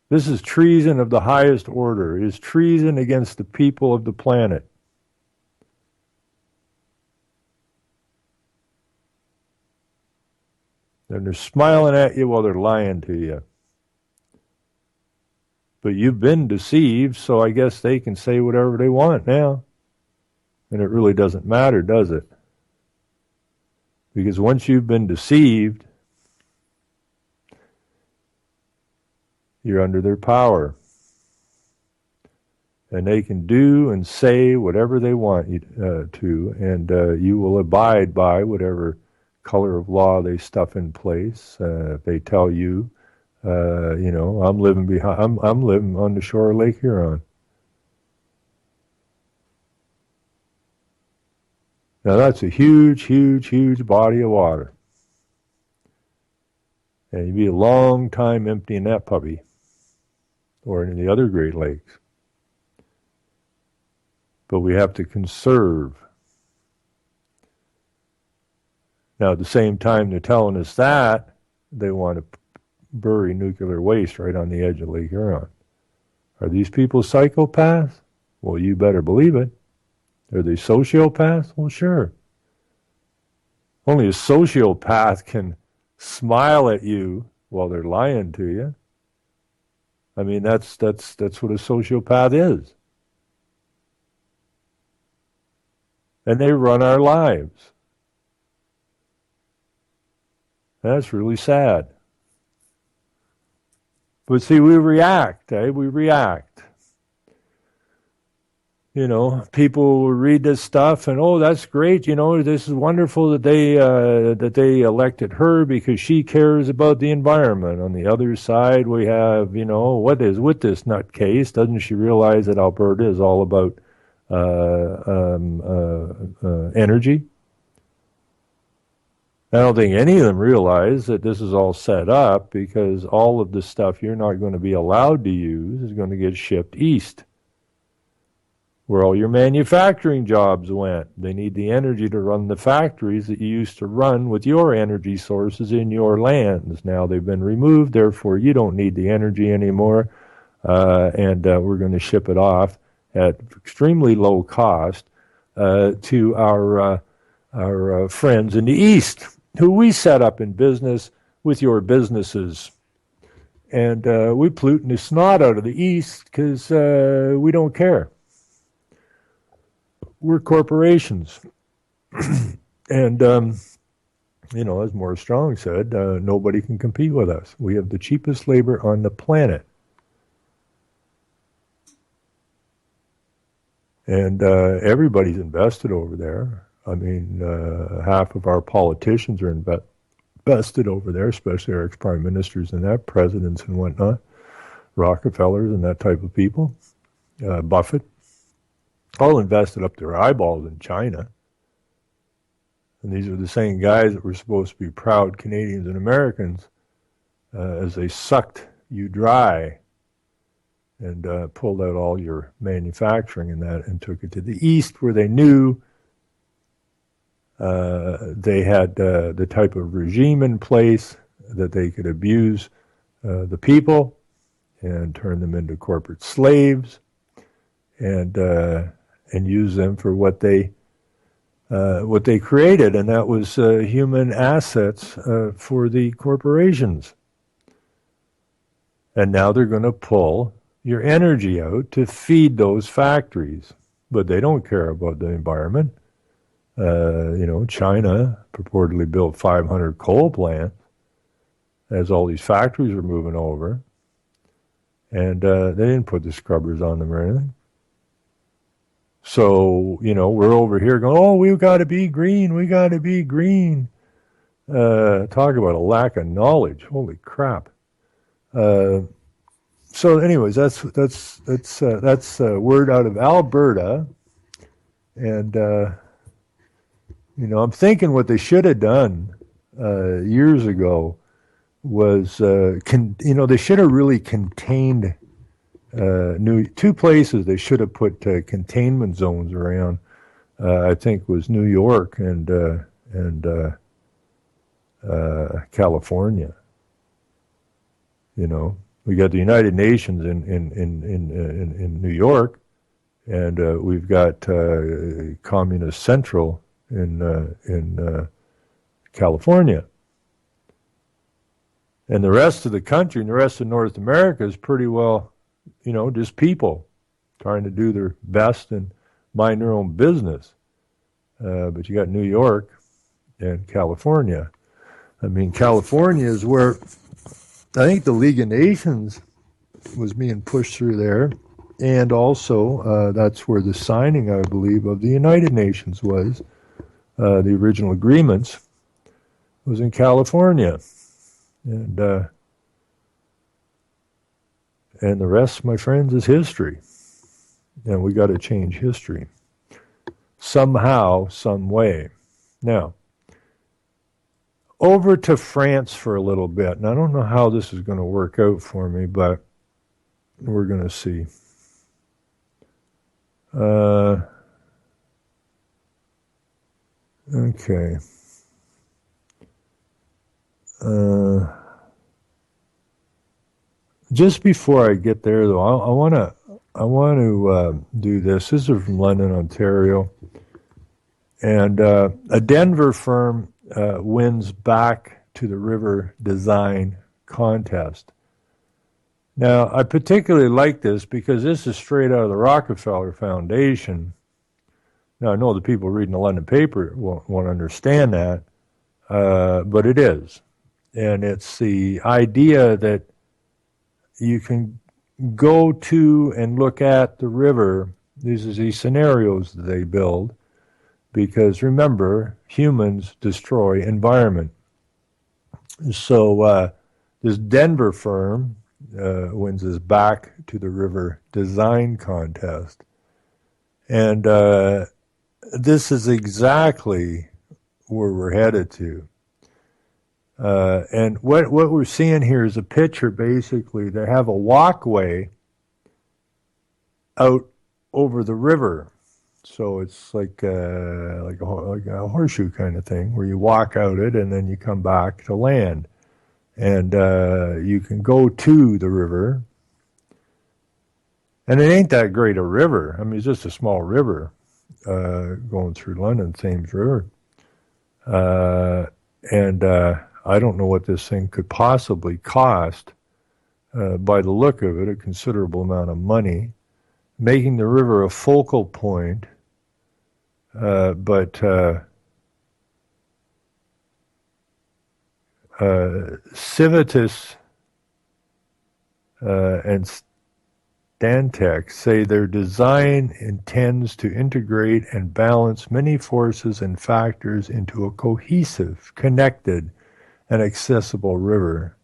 Speaker 2: This is treason of the highest order. It is treason against the people of the planet. And they're smiling at you while they're lying to you. But you've been deceived, so I guess they can say whatever they want now. And it really doesn't matter, does it? Because once you've been deceived, you're under their power. And they can do and say whatever they want you to, and you will abide by whatever color of law they stuff in place. If they tell you, I'm living I'm living on the shore of Lake Huron. Now that's a huge, huge, huge body of water. And you'd be a long time emptying that puppy, or in the other Great Lakes. But we have to conserve. Now, at the same time they're telling us that, they want to bury nuclear waste right on the edge of Lake Huron. Are these people psychopaths? Well, you better believe it. Are they sociopaths? Well, sure. Only a sociopath can smile at you while they're lying to you. I mean, that's what a sociopath is. And they run our lives. That's really sad. But see, we react, We react. People read this stuff and, oh, that's great. This is wonderful that they elected her because she cares about the environment. On the other side, we have, what is with this nutcase? Doesn't she realize that Alberta is all about energy? I don't think any of them realize that this is all set up because all of the stuff you're not going to be allowed to use is going to get shipped east, where all your manufacturing jobs went. They need the energy to run the factories that you used to run with your energy sources in your lands. Now they've been removed, therefore you don't need the energy anymore, and we're going to ship it off at extremely low cost to our friends in the East, who we set up in business with your businesses. And we polluting the snot out of the East because we don't care. We're corporations. And, as Morris Strong said, nobody can compete with us. We have the cheapest labor on the planet. And everybody's invested over there. I mean, half of our politicians are invested over there, especially our ex-prime ministers and that, presidents and whatnot, Rockefellers and that type of people, Buffett, all invested up their eyeballs in China. And these are the same guys that were supposed to be proud Canadians and Americans as they sucked you dry and pulled out all your manufacturing and that and took it to the East, where they knew they had the type of regime in place that they could abuse the people and turn them into corporate slaves and use them for what they created, and that was human assets for the corporations. And now they're going to pull your energy out to feed those factories, but they don't care about the environment. China purportedly built 500 coal plants as all these factories were moving over, and they didn't put the scrubbers on them or anything. So, we're over here going, oh, we've got to be green, we got to be green. Talk about a lack of knowledge. Holy crap. So anyways, that's word out of Alberta. And, I'm thinking what they should have done years ago was, they should have really contained two places they should have put containment zones around. I think was New York and California. We got the United Nations in New York, and we've got Communist Central in California. And the rest of the country and the rest of North America is pretty well, just people trying to do their best and mind their own business. But you got New York and California. I mean, California is where I think the League of Nations was being pushed through there. And also, that's where the signing, I believe, of the United Nations was. The original agreements was in California. And the rest, my friends, is history. And we got to change history. Somehow, some way. Now, over to France for a little bit. And I don't know how this is going to work out for me, but we're going to see. Okay. Just before I get there, though, I want to do this. This is from London, Ontario, and a Denver firm wins back to the river design contest. Now, I particularly like this because this is straight out of the Rockefeller Foundation. Now, I know the people reading the London paper won't understand that, but it is. And it's the idea that you can go to and look at the river. These are these scenarios that they build because, remember, humans destroy environment. So this Denver firm wins this back to the river design contest. And this is exactly where we're headed to. And what we're seeing here is a picture, basically. They have a walkway out over the river. So it's like a horseshoe kind of thing, where you walk out it and then you come back to land. And you can go to the river. And it ain't that great a river. I mean, it's just a small river going through London, Thames River. And I don't know what this thing could possibly cost. By the look of it, a considerable amount of money. Making the river a focal point. But Civitas and Stantec say their design intends to integrate and balance many forces and factors into a cohesive, connected, and accessible river.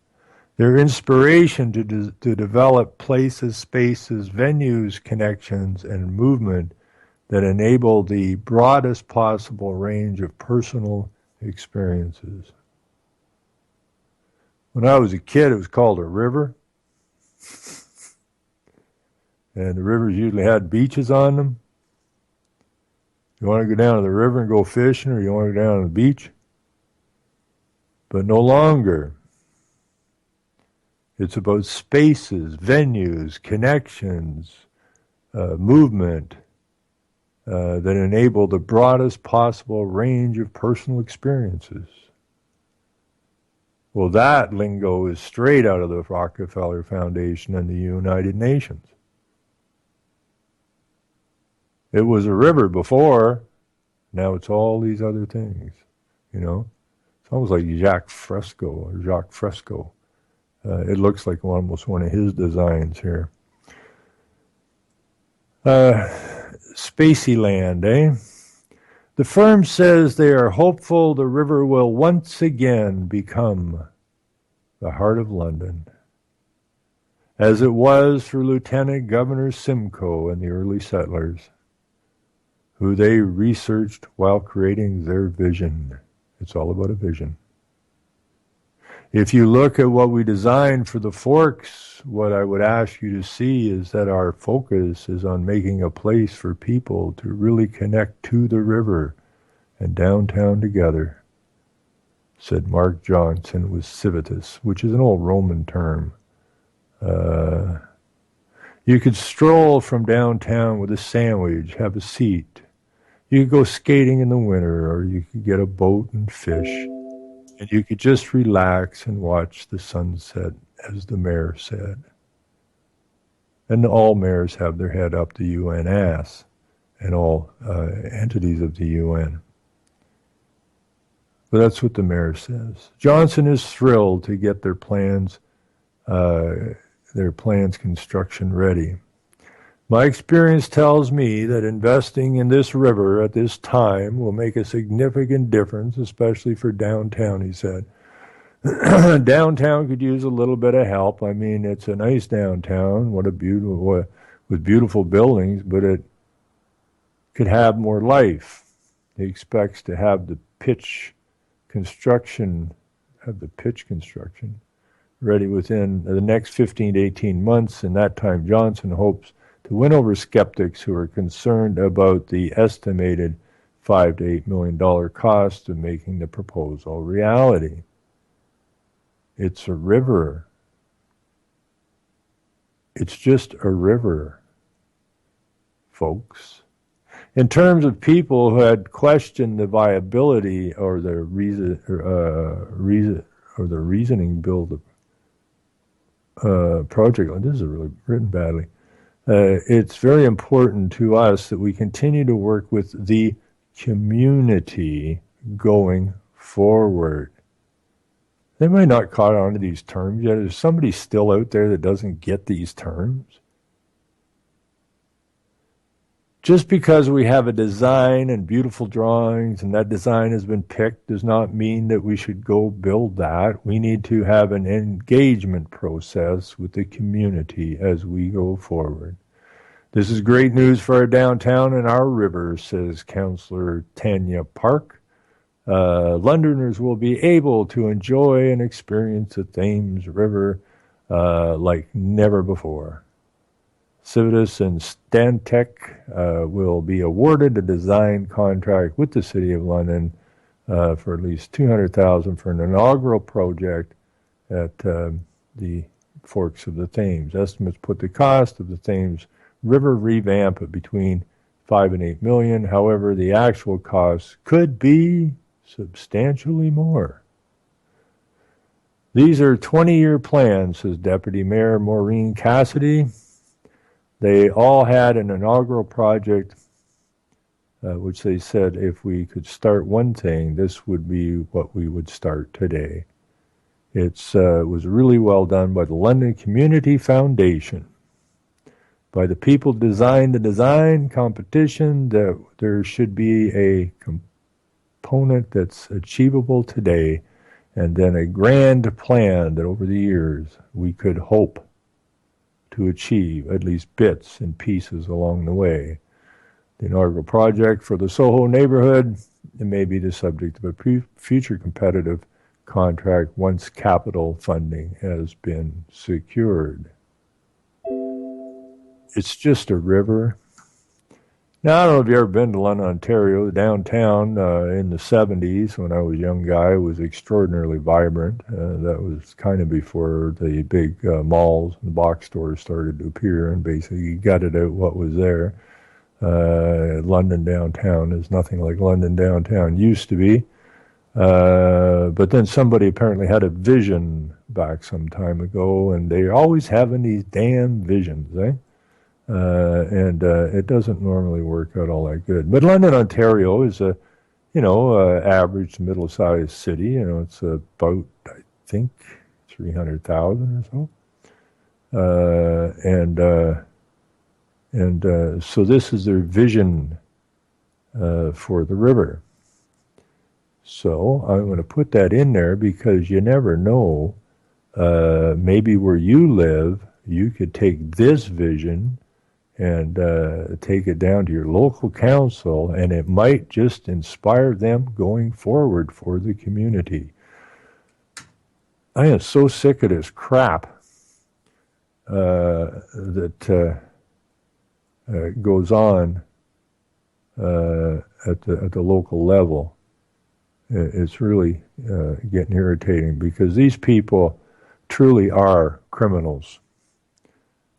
Speaker 2: Their inspiration to develop places, spaces, venues, connections, and movement that enable the broadest possible range of personal experiences. When I was a kid, it was called a river. And the rivers usually had beaches on them. You want to go down to the river and go fishing, or you want to go down to the beach? But no longer. It's about spaces, venues, connections, movement that enable the broadest possible range of personal experiences. Well, that lingo is straight out of the Rockefeller Foundation and the United Nations. It was a river before, now it's all these other things, It's almost like Jacques Fresco. It looks like almost one of his designs here. Spaceyland, eh? The firm says they are hopeful the river will once again become the heart of London, as it was for Lieutenant Governor Simcoe and the early settlers, who they researched while creating their vision. It's all about a vision. If you look at what we designed for the Forks, what I would ask you to see is that our focus is on making a place for people to really connect to the river and downtown together, said Mark Johnson with Civitas, which is an old Roman term. You could stroll from downtown with a sandwich, have a seat. You could go skating in the winter, or you could get a boat and fish. And you could just relax and watch the sunset, as the mayor said. And all mayors have their head up the UN ass, and all entities of the UN. But that's what the mayor says. Johnson is thrilled to get their plans construction ready. My experience tells me that investing in this river at this time will make a significant difference, especially for downtown, he said. Downtown could use a little bit of help. I mean, it's a nice downtown, with beautiful buildings, but it could have more life. He expects to have the pitch construction ready within the next 15 to 18 months, and that time Johnson hopes to win over skeptics who are concerned about the estimated $5 to $8 million cost of making the proposal reality. It's a river. It's just a river, folks. In terms of people who had questioned the viability or the reasoning build project, this is really written badly. It's very important to us that we continue to work with the community going forward. They might not caught on to these terms yet. Is somebody still out there that doesn't get these terms? Just because we have a design and beautiful drawings and that design has been picked does not mean that we should go build that. We need to have an engagement process with the community as we go forward. This is great news for our downtown and our river, says Councillor Tanya Park. Londoners will be able to enjoy and experience the Thames River like never before. Civitas and Stantec will be awarded a design contract with the City of London for at least $200,000 for an inaugural project at the Forks of the Thames. Estimates put the cost of the Thames River revamp at between $5 and $8 million. However, the actual cost could be substantially more. These are 20-year plans, says Deputy Mayor Maureen Cassidy. They all had an inaugural project, which they said if we could start one thing, this would be what we would start today. It was really well done by the London Community Foundation. By the people designed the design competition, that there should be a component that's achievable today, and then a grand plan that over the years we could hope to achieve at least bits and pieces along the way. The inaugural project for the Soho neighborhood, it may be the subject of a future competitive contract once capital funding has been secured. It's just a river. Now, I don't know if you've ever been to London, Ontario. Downtown in the 70s, when I was a young guy, was extraordinarily vibrant. That was kind of before the big malls and box stores started to appear and basically gutted out what was there. London downtown is nothing like London downtown used to be. But then somebody apparently had a vision back some time ago, and they're always having these damn visions, eh? And it doesn't normally work out all that good. But London, Ontario is a, average middle-sized city. It's about, I think, 300,000 or so. And so this is their vision for the river. So I'm going to put that in there because you never know. Maybe where you live, you could take this vision and take it down to your local council, and it might just inspire them going forward for the community. I am so sick of this crap that goes on at the local level. It's really getting irritating because these people truly are criminals.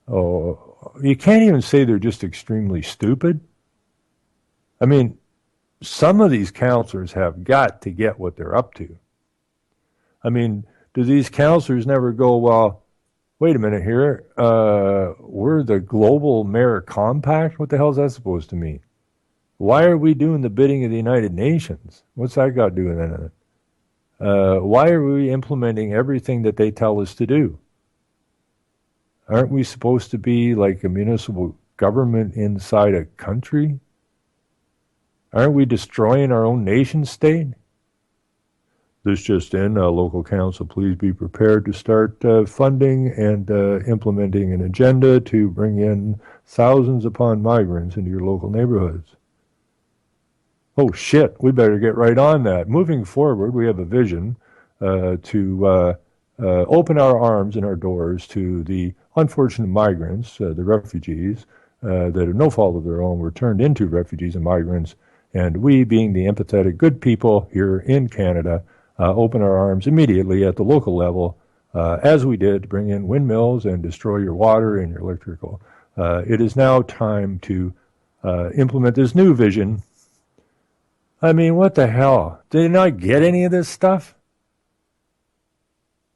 Speaker 2: Oh, you can't even say they're just extremely stupid. I mean, some of these counselors have got to get what they're up to. I mean, do these counselors never go, well, wait a minute here, we're the Global Mayor Compact? What the hell is that supposed to mean? Why are we doing the bidding of the United Nations? What's that got to do with anything? Why are we implementing everything that they tell us to do? Aren't we supposed to be like a municipal government inside a country? Aren't we destroying our own nation state? This just in, local council, please be prepared to start funding and implementing an agenda to bring in thousands upon migrants into your local neighborhoods. Oh shit, we better get right on that. Moving forward, we have a vision to open our arms and our doors to the unfortunate migrants, the refugees, that are no fault of their own were turned into refugees and migrants. And we, being the empathetic good people here in Canada, open our arms immediately at the local level, as we did to bring in windmills and destroy your water and your electrical. It is now time to implement this new vision. I mean, what the hell? Did they not get any of this stuff?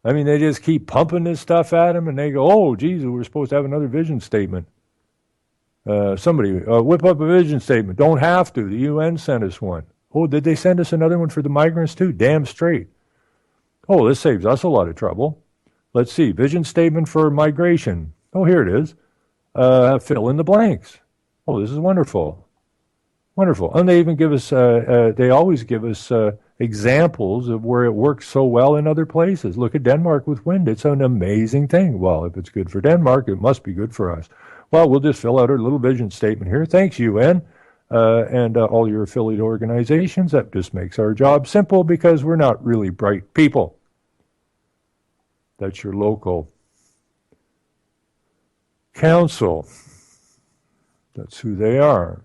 Speaker 2: I mean, they just keep pumping this stuff at them, and they go, oh, geez, we're supposed to have another vision statement. Somebody, whip up a vision statement. Don't have to. The UN sent us one. Oh, did they send us another one for the migrants too? Damn straight. Oh, this saves us a lot of trouble. Let's see. Vision statement for migration. Oh, here it is. Fill in the blanks. Oh, this is wonderful. Wonderful. And they even give us, they always give us examples of where it works so well in other places. Look at Denmark with wind. It's an amazing thing. Well, if it's good for Denmark, it must be good for us. Well, we'll just fill out our little vision statement here. Thanks, UN, and all your affiliate organizations. That just makes our job simple because we're not really bright people. That's your local council. That's who they are.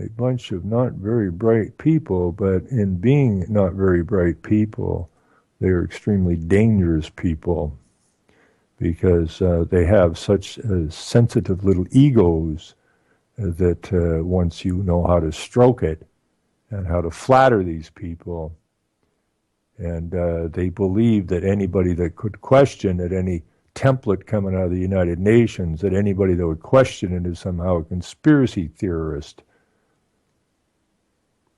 Speaker 2: A bunch of not very bright people, but in being not very bright people, they're extremely dangerous people because they have such sensitive little egos that once you know how to stroke it and how to flatter these people, and they believe that anybody that could question at any template coming out of the United Nations, that anybody that would question it is somehow a conspiracy theorist.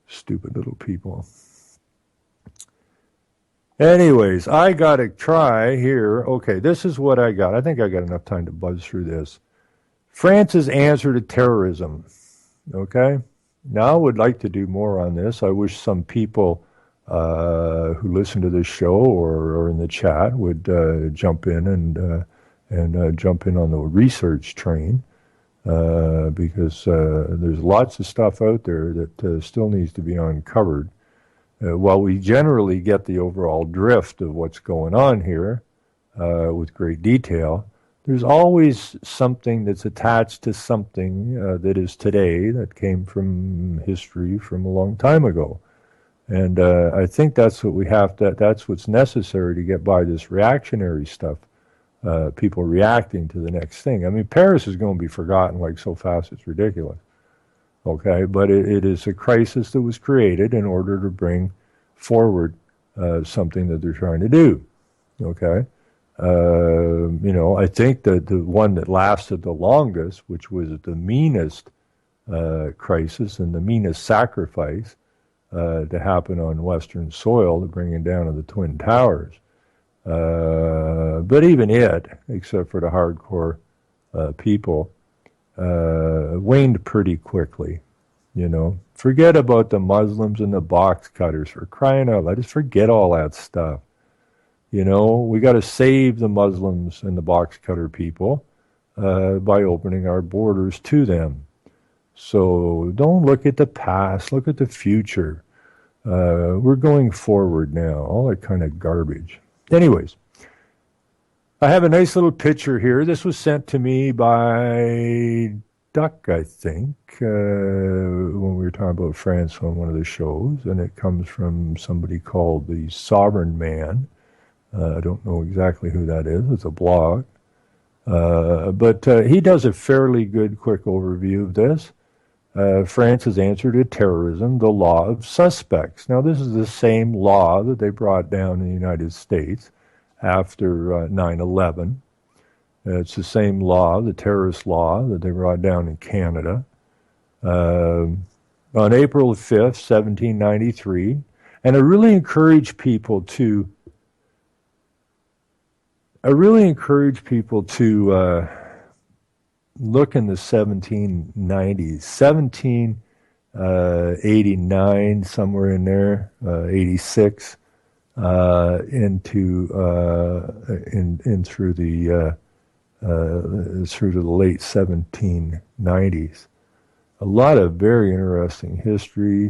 Speaker 2: Stupid little people. Anyways, I got to try here. Okay, this is what I got. I think I got enough time to buzz through this. France's answer to terrorism. Okay? Now I would like to do more on this. I wish some people who listen to this show or in the chat would jump in and jump in on the research train. Because there's lots of stuff out there that still needs to be uncovered. While we generally get the overall drift of what's going on here with great detail, there's always something that's attached to something that is today that came from history from a long time ago. And I think that's what we have to, that's what's necessary to get by this reactionary stuff. People reacting to the next thing. I mean, Paris is going to be forgotten like so fast it's ridiculous. Okay, but it is a crisis that was created in order to bring forward something that they're trying to do. Okay, I think that the one that lasted the longest, which was the meanest crisis and the meanest sacrifice to happen on Western soil, to bring it down to the Twin Towers. But even it, except for the hardcore people, waned pretty quickly. Forget about the Muslims and the box cutters, for crying out loud. Just forget all that stuff. We got to save the Muslims and the box cutter people by opening our borders to them. So don't look at the past, look at the future. We're going forward now, all that kind of garbage. Anyways, I have a nice little picture here. This was sent to me by Duck, I think, when we were talking about France on one of the shows, and it comes from somebody called the Sovereign Man. I don't know exactly who that is. It's a blog. But he does a fairly good quick overview of this. France has answered to terrorism the law of suspects. Now, this is the same law that they brought down in the United States after 9/11. It's the same law, the terrorist law, that they brought down in Canada. On April 5th, 1793, and I really encourage people to look in the 1790s, 1789, somewhere in there, 86, in through to the late 1790s. A lot of very interesting history,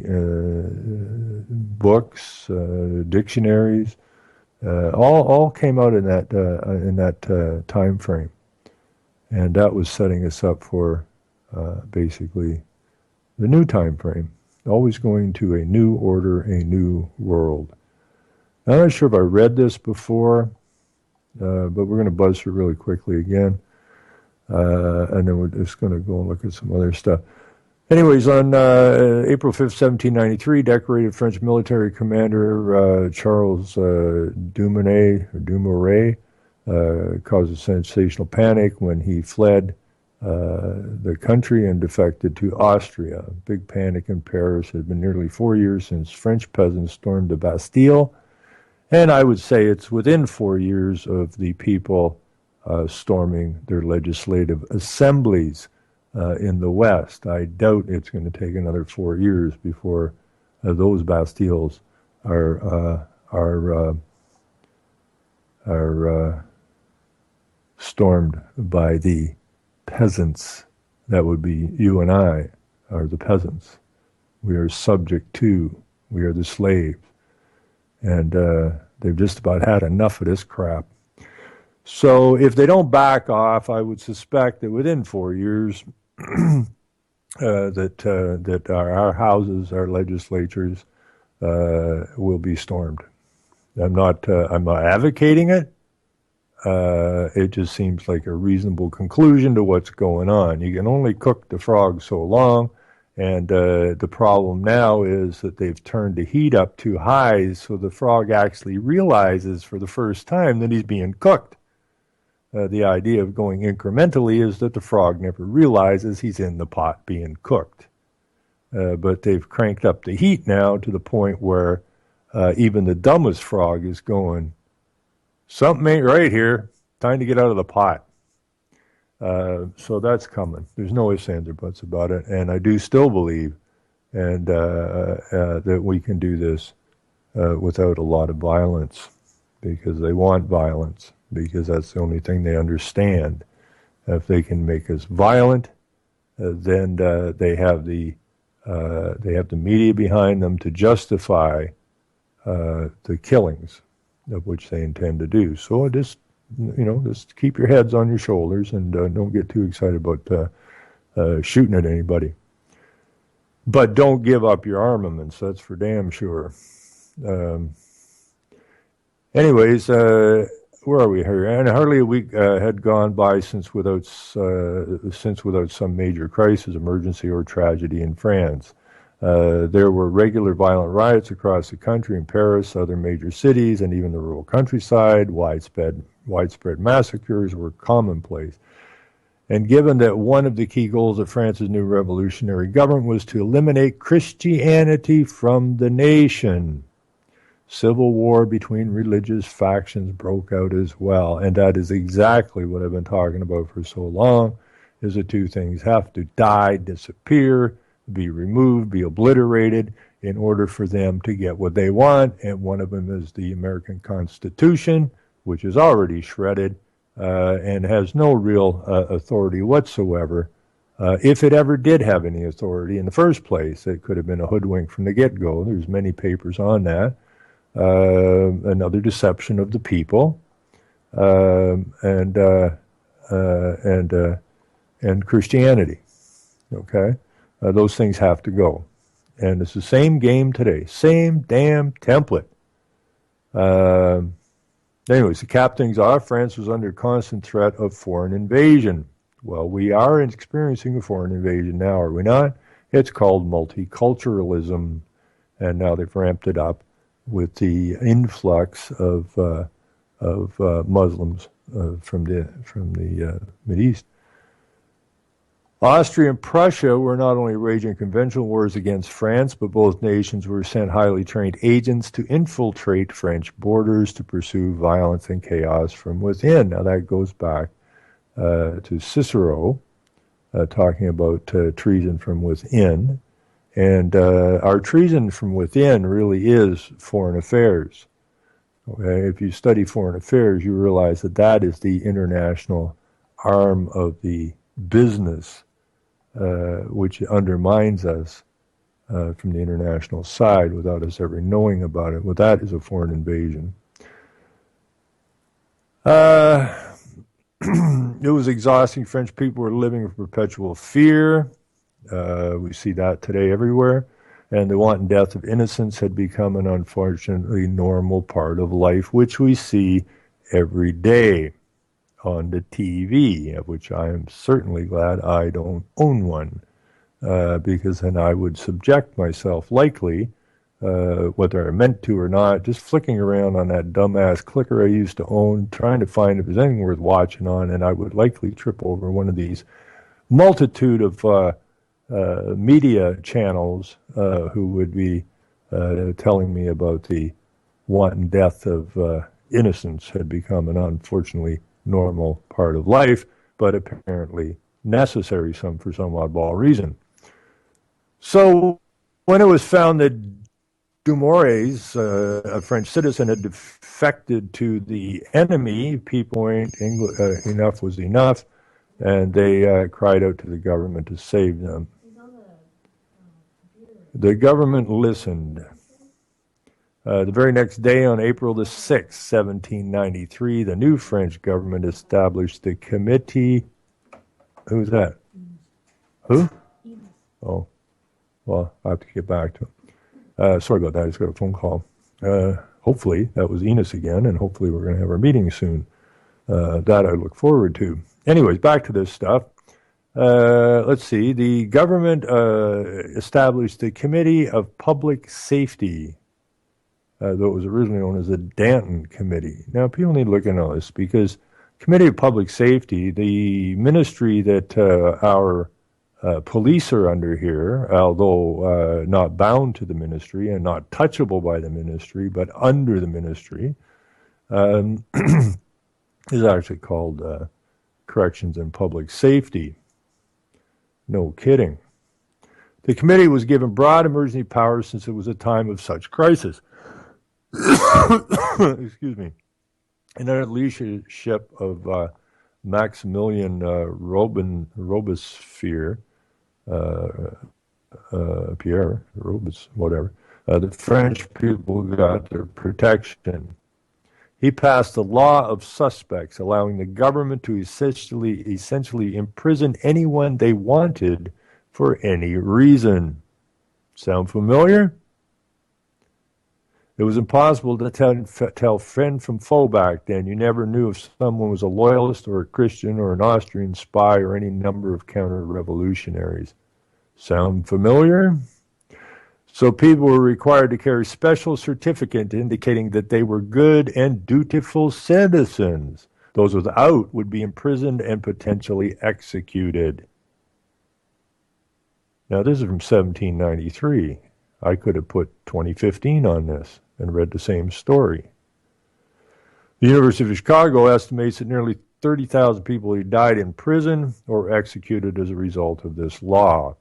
Speaker 2: books, dictionaries, all came out in that time frame, and that was setting us up for basically the new time frame. Always going to a new order, a new world. I'm not sure if I read this before, but we're going to buzz through really quickly again, and then we're just going to go and look at some other stuff. Anyways, on April 5th, 1793, decorated French military commander Charles Dumouriez caused a sensational panic when he fled the country and defected to Austria. Big panic in Paris. It had been nearly 4 years since French peasants stormed the Bastille, and I would say it's within 4 years of the people storming their legislative assemblies in the West. I doubt it's going to take another 4 years before those Bastilles are stormed by the peasants. That would be you and I are the peasants. We are subject to. We are the slaves, and they've just about had enough of this crap. So if they don't back off, I would suspect that within 4 years, that our houses, our legislatures, will be stormed. I'm not advocating it. It just seems like a reasonable conclusion to what's going on. You can only cook the frog so long, and the problem now is that they've turned the heat up too high, so the frog actually realizes for the first time that he's being cooked. The idea of going incrementally is that the frog never realizes he's in the pot being cooked. But they've cranked up the heat now to the point where even the dumbest frog is going, something ain't right here. Time to get out of the pot. So that's coming. There's no ifs, ands, or buts about it. And I do still believe that we can do this without a lot of violence, because they want violence, because that's the only thing they understand. If they can make us violent, then they have the media behind them to justify the killings of which they intend to do. So just keep your heads on your shoulders and don't get too excited about shooting at anybody. But don't give up your armaments. That's for damn sure. Anyways, where are we here? And hardly a week had gone by since without some major crisis, emergency, or tragedy in France. There were regular violent riots across the country, in Paris, other major cities, and even the rural countryside. Widespread massacres were commonplace. And given that one of the key goals of France's new revolutionary government was to eliminate Christianity from the nation, civil war between religious factions broke out as well. And that is exactly what I've been talking about for so long, is the two things have to die, disappear, be removed, be obliterated, in order for them to get what they want. And one of them is the American Constitution, which is already shredded and has no real authority whatsoever. If it ever did have any authority in the first place, it could have been a hoodwink from the get-go. There's many papers on that. Another deception of the people, and Christianity. Okay, those things have to go, and it's the same game today, same damn template. Anyways, to cap things off, France was under constant threat of foreign invasion. Well, we are experiencing a foreign invasion now, are we not? It's called multiculturalism, and now they've ramped it up with the influx of Muslims from the Mideast. Austria and Prussia were not only waging conventional wars against France, but both nations were sent highly trained agents to infiltrate French borders to pursue violence and chaos from within. Now that goes back to Cicero, talking about treason from within. And our treason from within really is foreign affairs. Okay? If you study foreign affairs, you realize that that is the international arm of the business, which undermines us from the international side without us ever knowing about it. Well, that is a foreign invasion. It was exhausting. French people were living in perpetual fear. We see that today everywhere. And the wanton death of innocents had become an unfortunately normal part of life, which we see every day on the TV, of which I am certainly glad I don't own one, because then I would subject myself likely, whether I meant to or not, just flicking around on that dumbass clicker I used to own, trying to find if there's anything worth watching on, and I would likely trip over one of these multitude of media channels who would be telling me about the wanton death of innocents had become an unfortunately normal part of life, but apparently necessary for some oddball reason. So when it was found that Dumouriez, a French citizen, had defected to the enemy, people ain't enough was enough, and they cried out to the government to save them. The government listened. The very next day, on April the 6th, 1793, the new French government established the Committee. Who's that? Who? Oh, well, I have to get back to him. Sorry about that. I just got a phone call. Hopefully, that was Enos again, and hopefully we're going to have our meeting soon. That I look forward to. Anyways, back to this stuff. Let's see. The government established the Committee of Public Safety, though it was originally known as the Danton Committee. Now, people need to look into this because Committee of Public Safety, the ministry that our police are under here, although not bound to the ministry and not touchable by the ministry, but under the ministry, is actually called Corrections and Public Safety. No kidding. The committee was given broad emergency powers since it was a time of such crisis. Excuse me. And under the leadership of Maximilian Robespierre, Pierre, Robes, whatever, the French people got their protection. He passed the law of suspects, allowing the government to essentially imprison anyone they wanted for any reason. Sound familiar? It was impossible to tell friend from foe back then. You never knew if someone was a loyalist or a Christian or an Austrian spy or any number of counter-revolutionaries. Sound familiar? So people were required to carry special certificate indicating that they were good and dutiful citizens. Those without would be imprisoned and potentially executed. Now, this is from 1793. I could have put 2015 on this and read the same story. The University of Chicago estimates that nearly 30,000 people had died in prison or executed as a result of this law.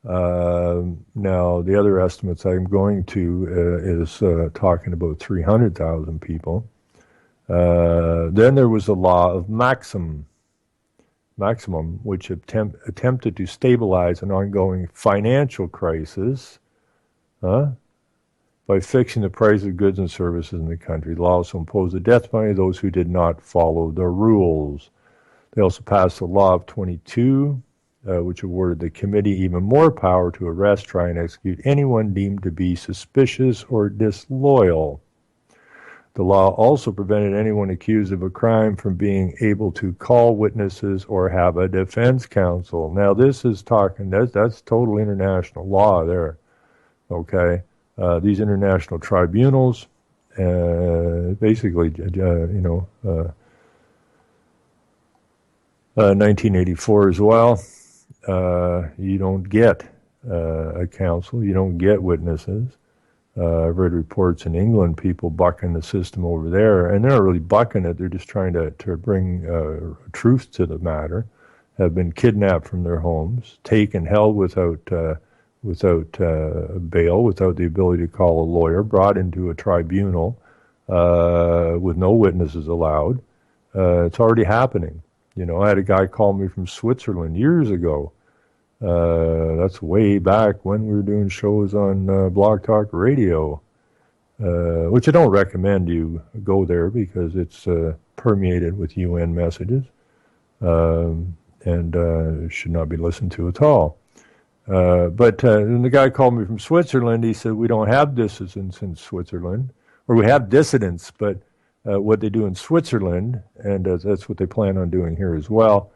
Speaker 2: Now, the other estimates I'm going to is talking about 300,000 people. Then there was the law of maximum, which attempted to stabilize an ongoing financial crisis by fixing the price of goods and services in the country. The law also imposed the death penalty on those who did not follow the rules. They also passed the law of 22, which awarded the committee even more power to arrest, try, and execute anyone deemed to be suspicious or disloyal. The law also prevented anyone accused of a crime from being able to call witnesses or have a defense counsel. Now, this is talking, that's total international law there, okay? These international tribunals, basically, 1984 as well, you don't get a counsel, you don't get witnesses. I've read reports in England, people bucking the system over there, and they're not really bucking it, they're just trying to bring truth to the matter, have been kidnapped from their homes, taken, held without bail, without the ability to call a lawyer, brought into a tribunal with no witnesses allowed. It's already happening. I had a guy call me from Switzerland years ago. That's way back when we were doing shows on Blog Talk Radio, which I don't recommend you go there because it's permeated with UN messages and should not be listened to at all. But when the guy called me from Switzerland, he said, we don't have dissidents in Switzerland, or we have dissidents, but what they do in Switzerland, and that's what they plan on doing here as well,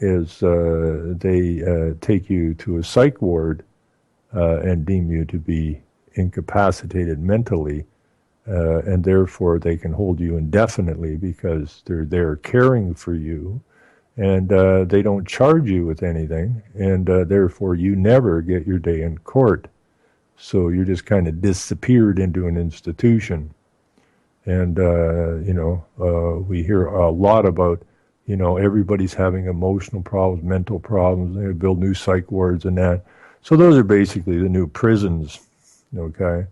Speaker 2: is they take you to a psych ward and deem you to be incapacitated mentally, and therefore they can hold you indefinitely because they're there caring for you, and they don't charge you with anything, and therefore you never get your day in court. So you're just kind of disappeared into an institution. And, we hear a lot about everybody's having emotional problems, mental problems. They build new psych wards and that. So those are basically the new prisons, okay?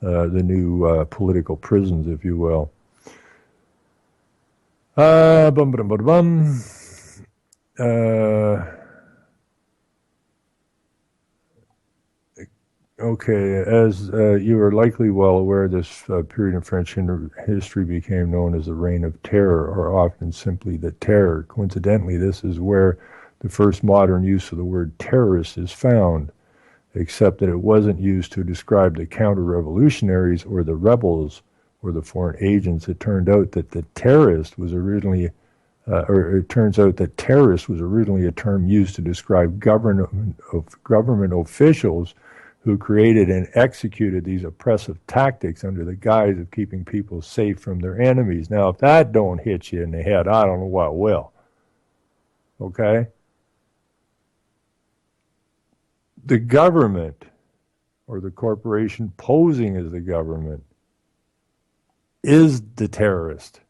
Speaker 2: The new political prisons, if you will. Okay, as you are likely well aware, this period in French history became known as the Reign of Terror, or often simply the Terror. Coincidentally, this is where the first modern use of the word terrorist is found, except that it wasn't used to describe the counter-revolutionaries or the rebels or the foreign agents. It turned out that the terrorist was originally, it turns out that terrorist was originally a term used to describe government officials who created and executed these oppressive tactics under the guise of keeping people safe from their enemies. Now, if that don't hit you in the head, I don't know what will. Okay? The government, or the corporation posing as the government, is the terrorist.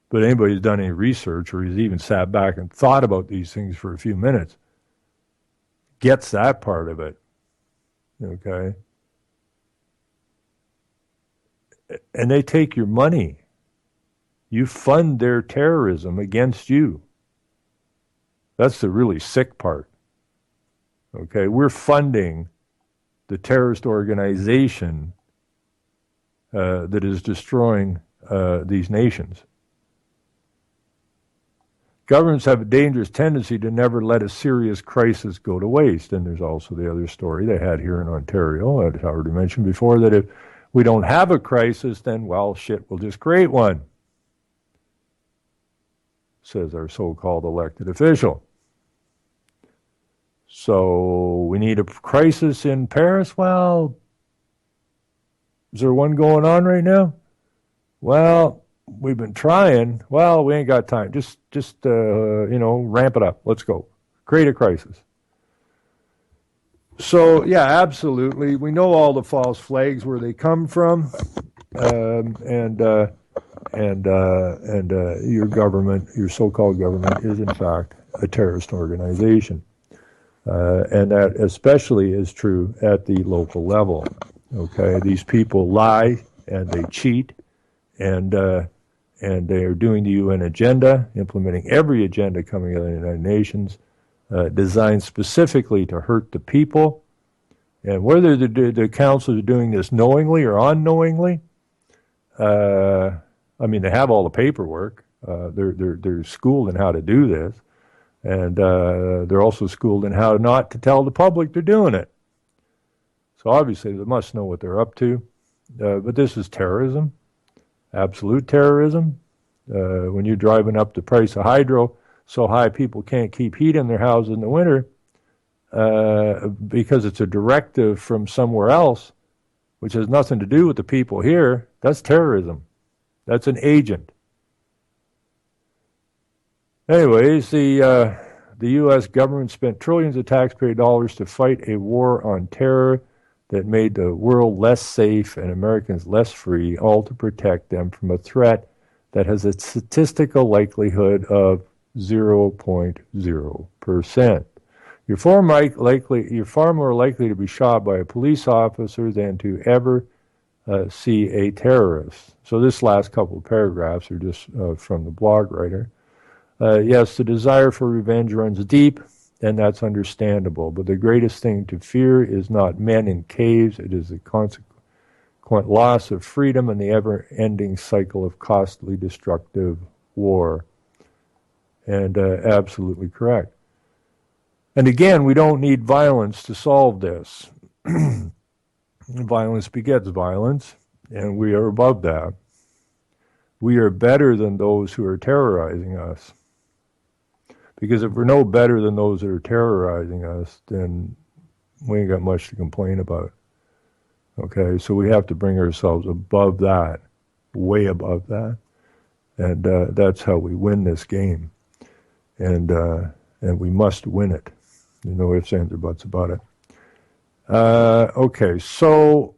Speaker 2: But anybody who's done any research, or who's even sat back and thought about these things for a few minutes, gets that part of it, okay? And they take your money. You fund their terrorism against you. That's the really sick part, okay? We're funding the terrorist organization that is destroying these nations. Governments have a dangerous tendency to never let a serious crisis go to waste. And there's also the other story they had here in Ontario, as I already mentioned before, that if we don't have a crisis, then, well, shit, we'll just create one, says our so-called elected official. So we need a crisis in Paris? Well, is there one going on right now? Well, we've been trying. Well, we ain't got time. Just ramp it up. Let's go. Create a crisis. So, yeah, absolutely. We know all the false flags, where they come from, and your government, your so-called government, is in fact a terrorist organization, and that especially is true at the local level. Okay, these people lie and they cheat, and they are doing the UN agenda, implementing every agenda coming out of the United Nations, designed specifically to hurt the people. And whether the councils are doing this knowingly or unknowingly, they have all the paperwork. They're schooled in how to do this, and they're also schooled in how not to tell the public they're doing it. So obviously they must know what they're up to. but this is terrorism, absolute terrorism. When you're driving up the price of hydro so high people can't keep heat in their houses in the winter because it's a directive from somewhere else, which has nothing to do with the people here, that's terrorism. That's an agent. Anyways, the U.S. government spent trillions of taxpayer dollars to fight a war on terror that made the world less safe and Americans less free, all to protect them from a threat that has a statistical likelihood of 0.0%. You're far more likely to be shot by a police officer than to ever see a terrorist. So this last couple of paragraphs are just from the blog writer. Yes, the desire for revenge runs deep, and that's understandable. But the greatest thing to fear is not men in caves. It is the consequent loss of freedom and the ever-ending cycle of costly, destructive war. And absolutely correct. And again, we don't need violence to solve this. Violence begets violence, and we are above that. We are better than those who are terrorizing us. Because if we're no better than those that are terrorizing us, then we ain't got much to complain about. Okay, so we have to bring ourselves above that, way above that. And that's how we win this game. And we must win it. There's no ifs, ands, or buts about it. Okay, so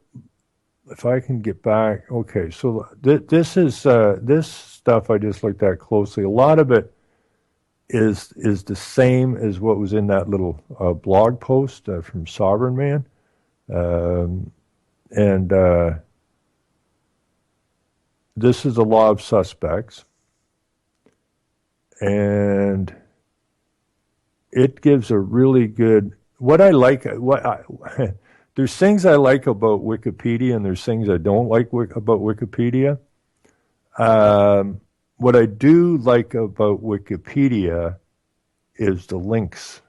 Speaker 2: if I can get back, okay, so this is this stuff I just looked at closely. A lot of it is the same as what was in that little blog post from Sovereign Man, and this is the law of suspects, and it gives a really good. What I like, there's things I like about Wikipedia, and there's things I don't like about Wikipedia. What I do like about Wikipedia is the links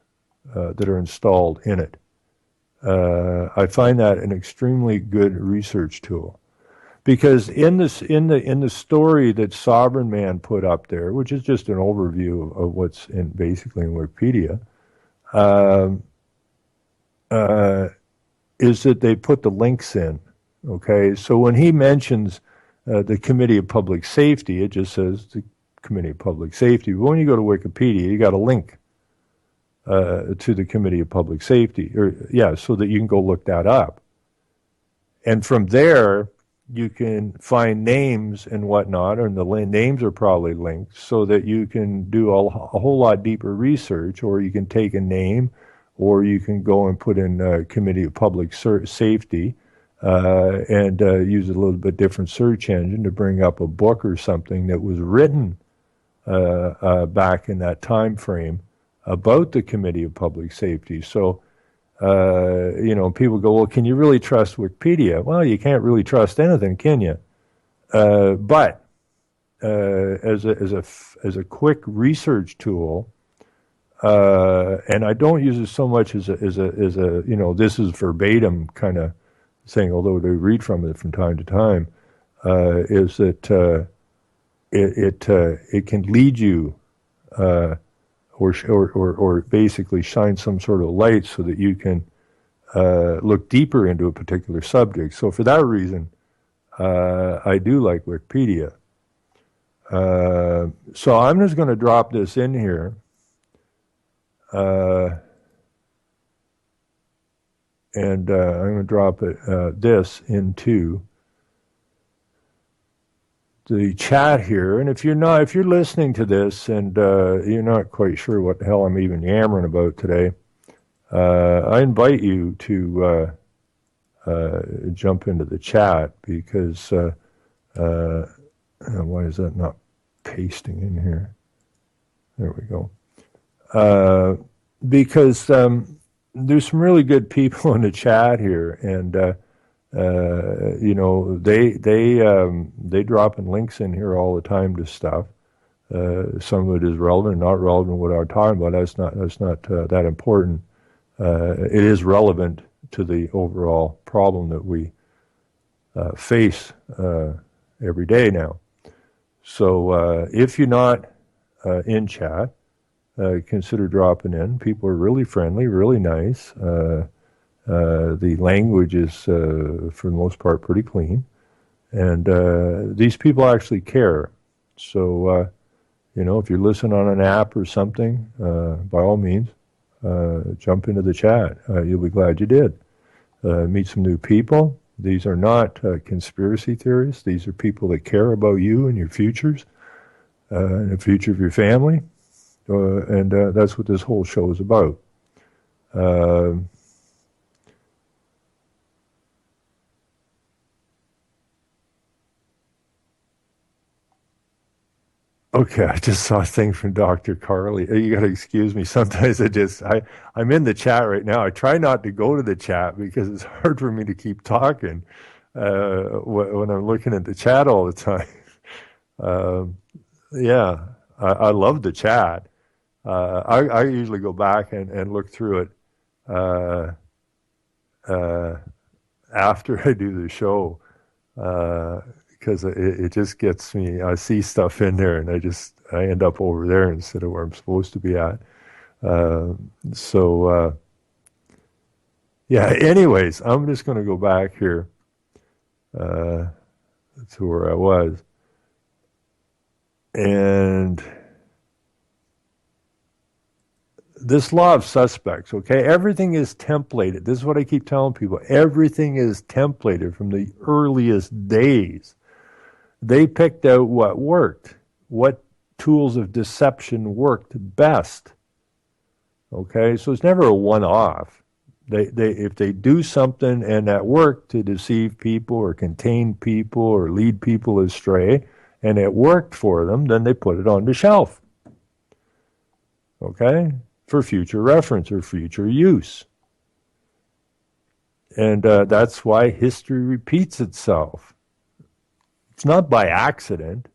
Speaker 2: that are installed in it. I find that an extremely good research tool, because in the story that Sovereign Man put up there, which is just an overview of what's basically in Wikipedia. Is that they put the links in, okay? So when he mentions the Committee of Public Safety, it just says the Committee of Public Safety. But when you go to Wikipedia, you got a link to the Committee of Public Safety, so that you can go look that up. And from there, you can find names and whatnot, and the names are probably linked, so that you can do a whole lot deeper research, or you can take a name, or you can go and put in Committee of Public Safety and use a little bit different search engine to bring up a book or something that was written back in that time frame about the Committee of Public Safety. So, people go, well, can you really trust Wikipedia? Well, you can't really trust anything, can you? But as a quick research tool, and I don't use it so much as a this is verbatim kind of thing, although they read from it from time to time, is that it can lead you or basically shine some sort of light so that you can look deeper into a particular subject. So for that reason, I do like Wikipedia. So I'm just going to drop this in here. And I'm going to drop this into the chat here. And if you're listening to this and you're not quite sure what the hell I'm even yammering about today, I invite you to jump into the chat, because why is that not pasting in here? There we go. Because there's some really good people in the chat here, and they dropping links in here all the time to stuff. Some of it is relevant, not relevant what I'm talking about. That's not that important. It is relevant to the overall problem that we face every day now. So if you're not in chat, consider dropping in. People are really friendly, really nice. The language is, for the most part, pretty clean. And these people actually care. So, if you listen on an app or something, by all means, jump into the chat. You'll be glad you did. Meet some new people. These are not conspiracy theorists. These are people that care about you and your futures, and the future of your family. And that's what this whole show is about. Okay, I just saw a thing from Dr. Carly. You got to excuse me. Sometimes I'm in the chat right now. I try not to go to the chat because it's hard for me to keep talking when I'm looking at the chat all the time. Yeah, I love the chat. I usually go back and look through it after I do the show. Because it just gets me. I see stuff in there, and I end up over there instead of where I'm supposed to be at. Yeah. Anyways, I'm just going to go back here to where I was, and this law of suspects. Okay, everything is templated. This is what I keep telling people. Everything is templated from the earliest days. They picked out what worked, what tools of deception worked best. Okay, so it's never a one-off. If they do something and that worked to deceive people or contain people or lead people astray, and it worked for them, then they put it on the shelf. Okay, for future reference or future use. And that's why history repeats itself. It's not by accident,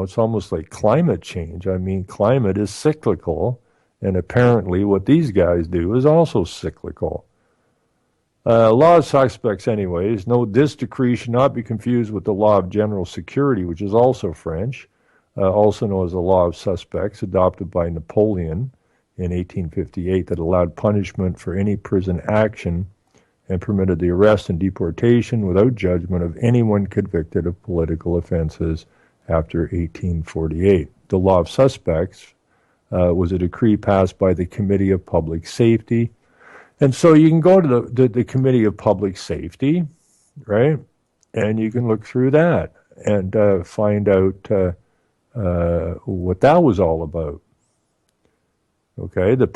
Speaker 2: It's almost like climate change. I mean, climate is cyclical, and apparently what these guys do is also cyclical. Law of suspects, anyways. Note this decree should not be confused with the law of general security, which is also French, also known as the law of suspects, adopted by Napoleon in 1858, that allowed punishment for any prison action and permitted the arrest and deportation without judgment of anyone convicted of political offenses after 1848. The law of suspects was a decree passed by the Committee of Public Safety. And so you can go to the Committee of Public Safety, right? And you can look through that and find out what that was all about. Okay, the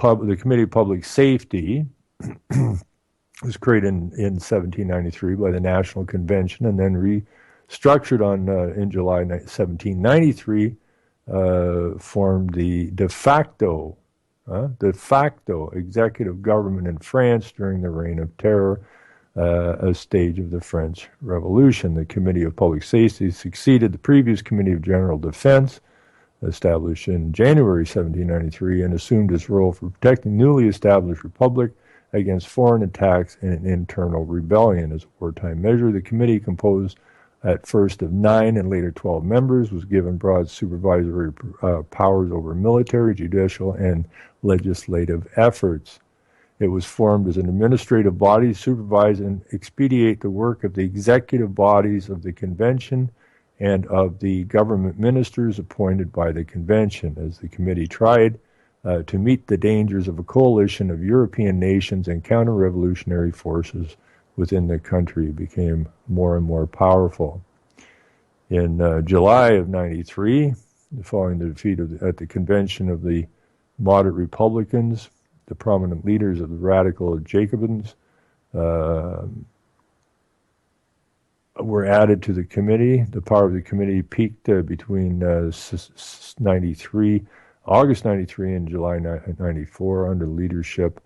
Speaker 2: Committee of Public Safety was created in 1793 by the National Convention and then restructured in July 1793, formed the de facto executive government in France during the Reign of Terror, a stage of the French Revolution. The Committee of Public Safety succeeded the previous Committee of General Defense, established in January 1793, and assumed its role for protecting the newly established republic against foreign attacks and internal rebellion. As a wartime measure, the committee, composed at first of 9 and later 12 members, was given broad supervisory powers over military, judicial, and legislative efforts. It was formed as an administrative body to supervise and expedite the work of the executive bodies of the convention and of the government ministers appointed by the convention. As the committee tried to meet the dangers of a coalition of European nations and counter-revolutionary forces within the country, became more and more powerful. In July of 93, following the defeat at the convention of the moderate Republicans, the prominent leaders of the radical Jacobins were added to the committee. The power of the committee peaked between August 93 and July 94 under the leadership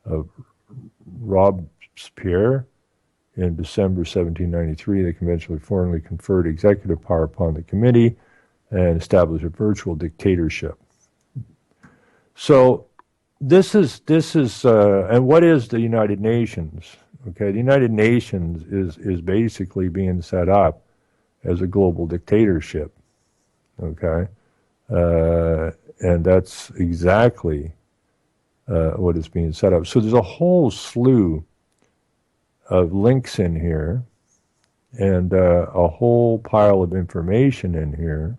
Speaker 2: of Robespierre. In December 1793, the convention formally conferred executive power upon the committee and established a virtual dictatorship. So this is and what is the United Nations? Okay, the United Nations is basically being set up as a global dictatorship. Okay, and that's exactly what is being set up. So there's a whole slew of links in here, and a whole pile of information in here.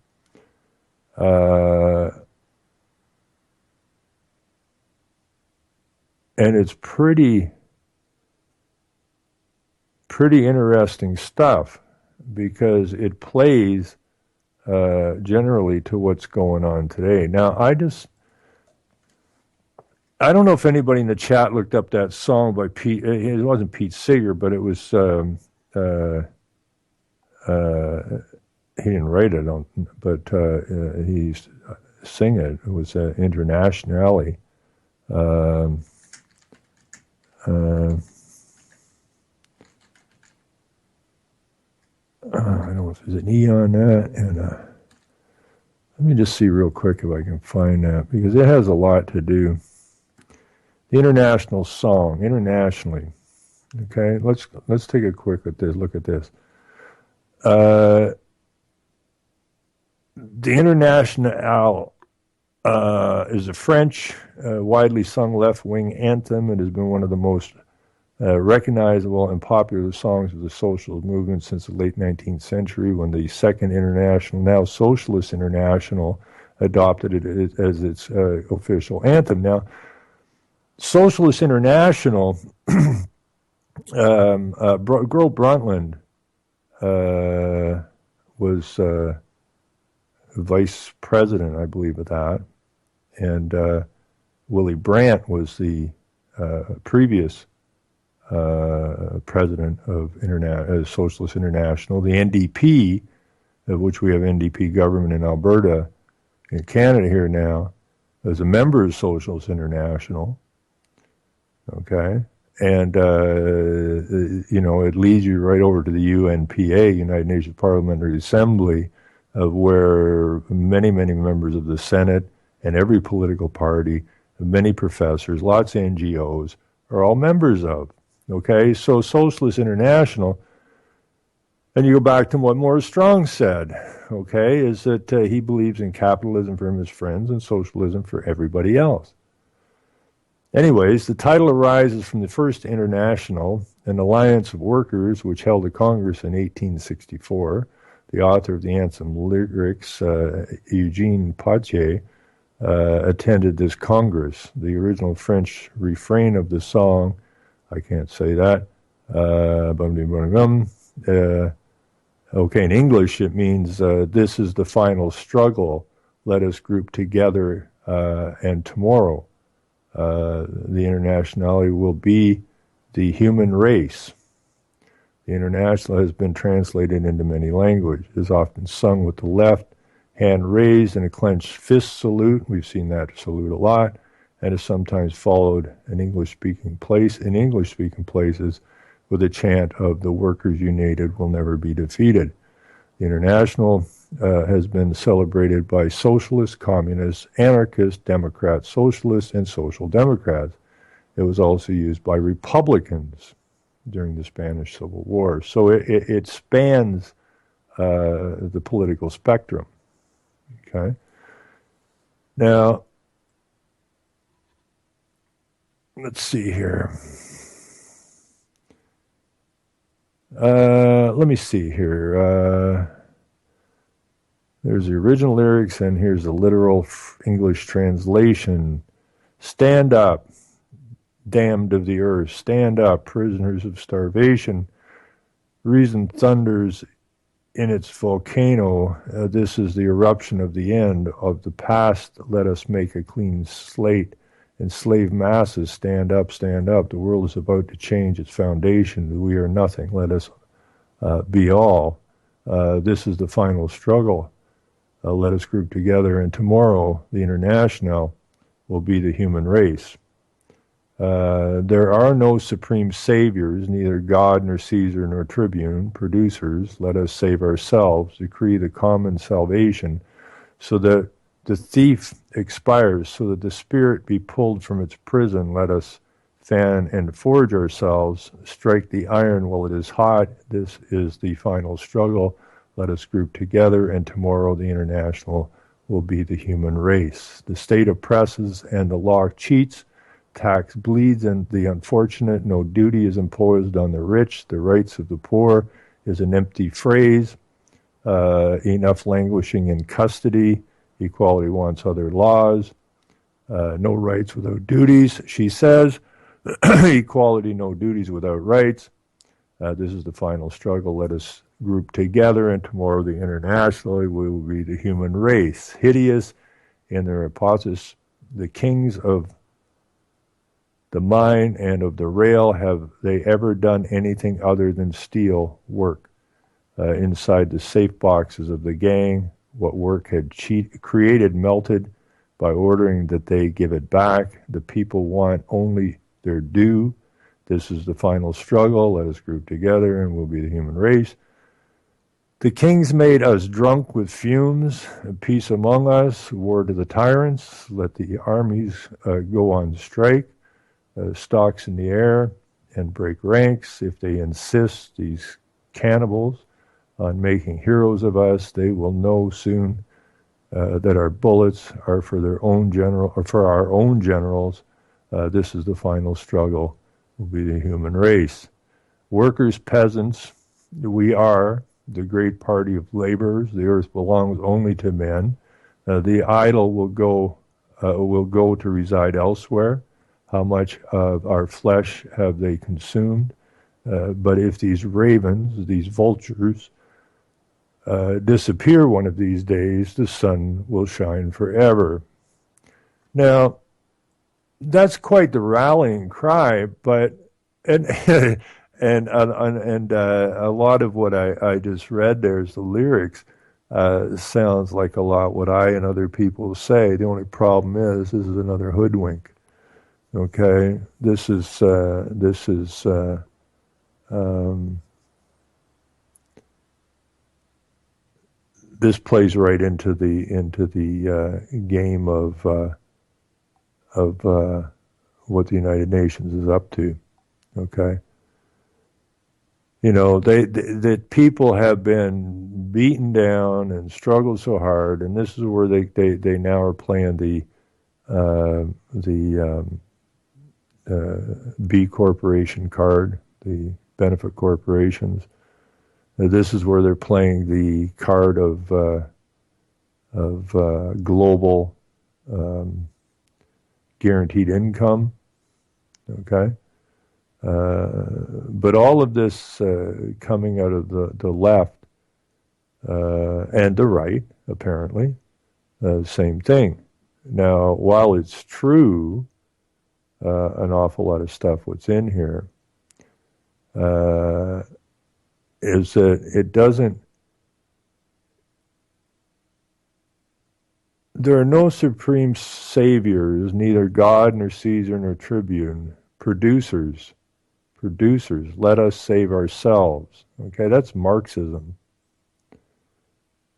Speaker 2: And it's pretty interesting stuff because it plays generally to what's going on today. Now, I don't know if anybody in the chat looked up that song by Pete. It wasn't Pete Seeger, but it was. He didn't write it, but he sing it. It was Internationale. I don't know if there's an E on that, and let me just see real quick if I can find that because it has a lot to do. The international song, internationally. Okay, let's take a quick look at this. The Internationale is a French, widely sung left-wing anthem. It has been one of the most recognizable and popular songs of the socialist movement since the late 19th century, when the Second International, now Socialist International, adopted it as its official anthem. Now, Socialist International, Gro Brundtland was vice president, I believe, of that, and Willy Brandt was the previous president of Socialist International. The NDP, of which we have NDP government in Alberta, in Canada here now, is a member of Socialist International. Okay, and it leads you right over to the UNPA, United Nations Parliamentary Assembly, of where many members of the Senate and every political party, many professors, lots of NGOs are all members of. Okay, so Socialist International, and you go back to what Morris Strong said, okay, is that he believes in capitalism for him, his friends, and socialism for everybody else. Anyways, the title arises from the First International, an alliance of workers which held a Congress in 1864. The author of the anthem lyrics, Eugene Potier, attended this Congress. The original French refrain of the song, I can't say that, okay, in English it means, this is the final struggle, let us group together, and tomorrow the Internationale will be the human race. The International has been translated into many languages. It is often sung with the left hand raised in a clenched fist salute. We've seen that salute a lot, and is sometimes followed in English-speaking places with a chant of "The workers united will never be defeated." The International has been celebrated by socialists, communists, anarchists, Democrats, socialists, and social democrats. It was also used by Republicans during the Spanish Civil War. So it spans the political spectrum. Okay. Now, let's see here. Let me see here. There's the original lyrics, and here's the literal English translation. Stand up, damned of the earth. Stand up, prisoners of starvation. Reason thunders in its volcano. This is the eruption of the end of the past. Let us make a clean slate. Enslaved masses, stand up, stand up. The world is about to change its foundation. We are nothing. Let us be all. This is the final struggle. Let us group together, and tomorrow the International will be the human race. There are no supreme saviors, neither God nor Caesar nor tribune, producers. Let us save ourselves, decree the common salvation, so that the thief expires, so that the spirit be pulled from its prison. Let us fan and forge ourselves, strike the iron while it is hot. This is the final struggle. Let us group together, and tomorrow the international will be the human race. The state oppresses and the law cheats. Tax bleeds and the unfortunate. No duty is imposed on the rich. The rights of the poor is an empty phrase. Enough languishing in custody. Equality wants other laws. No rights without duties, she says. Equality, no duties without rights. This is the final struggle. Let us group together, and tomorrow the international will be the human race. Hideous in their hypothesis, the kings of the mine and of the rail, have they ever done anything other than steal work? Inside the safe boxes of the gang, what work had created melted by ordering that they give it back. The people want only their due. This is the final struggle. Let us group together and we'll be the human race. The kings made us drunk with fumes, peace among us, war to the tyrants. Let the armies go on strike, stocks in the air, and break ranks. If they insist, these cannibals, on making heroes of us, they will know soon that our bullets are for their own general, or for our own generals. This is the final struggle. Will be the human race. Workers, peasants, we are the great party of laborers. The earth belongs only to men. The idle will go to reside elsewhere. How much of our flesh have they consumed? But if these ravens, these vultures, disappear one of these days, the sun will shine forever. Now, that's quite the rallying cry, but and a lot of what I just read there's the lyrics sounds like a lot what I and other people say. The only problem is this is another hoodwink. Okay, this is this plays right into the game of what the United Nations is up to. Okay, you know that people have been beaten down and struggled so hard, and this is where they now are playing the B Corporation card, the benefit corporations. This is where they're playing the card of global guaranteed income. Okay, but all of this coming out of the left and the right, apparently, same thing. Now, while it's true, an awful lot of stuff what's in here. Is that it doesn't, there are no supreme saviors, neither God nor Caesar nor tribune. Producers, let us save ourselves. Okay, that's Marxism.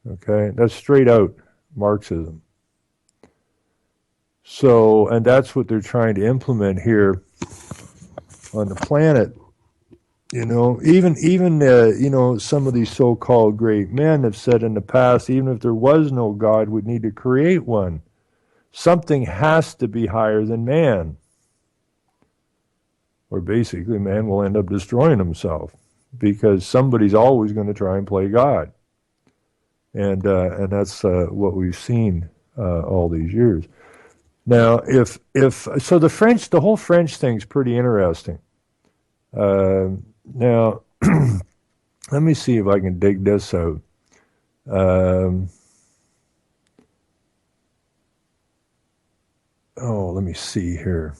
Speaker 2: Okay, that's straight out Marxism. So, and that's what they're trying to implement here on the planet. You know, even you know, some of these so-called great men have said in the past, even if there was no God, we'd need to create one. Something has to be higher than man, or basically man will end up destroying himself because somebody's always going to try and play God, and that's what we've seen all these years. Now, if so, the whole French thing's pretty interesting. Now, let me see if I can dig this out. Let me see here.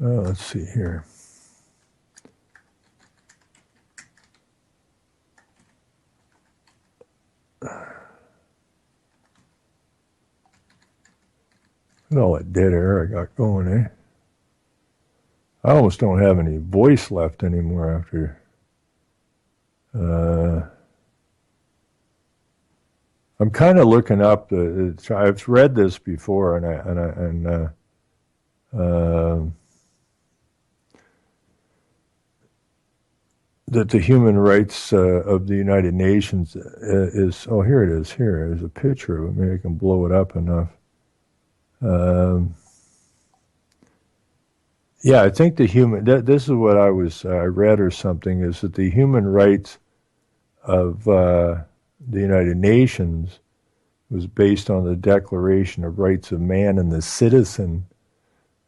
Speaker 2: Let's see here. All that dead air I got going, eh? I almost don't have any voice left anymore after. I'm kind of looking up. I've read this before, that the human rights of the United Nations is. Oh, here it is. Here is a picture of it. Maybe I can blow it up enough. Yeah, I think the human. This is what I read or something. Is that the human rights of the United Nations was based on the Declaration of Rights of Man and the Citizen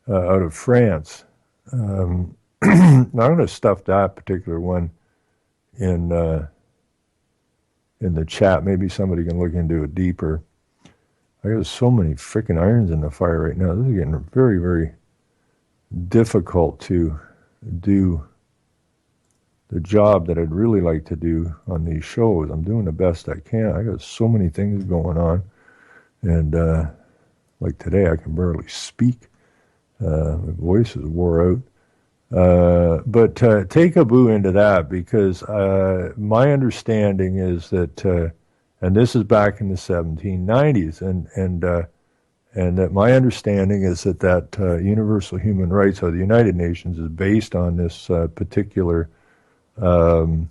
Speaker 2: out of France. Now I'm going to stuff that particular one in the chat. Maybe somebody can look into it deeper. I got so many freaking irons in the fire right now. This is getting very, very difficult to do the job that I'd really like to do on these shows. I'm doing the best I can. I got so many things going on, and like today I can barely speak. My voice is wore out. But take a boo into that, because my understanding is that, and this is back in the 1790s, and that my understanding is that universal human rights of the United Nations is based on this particular now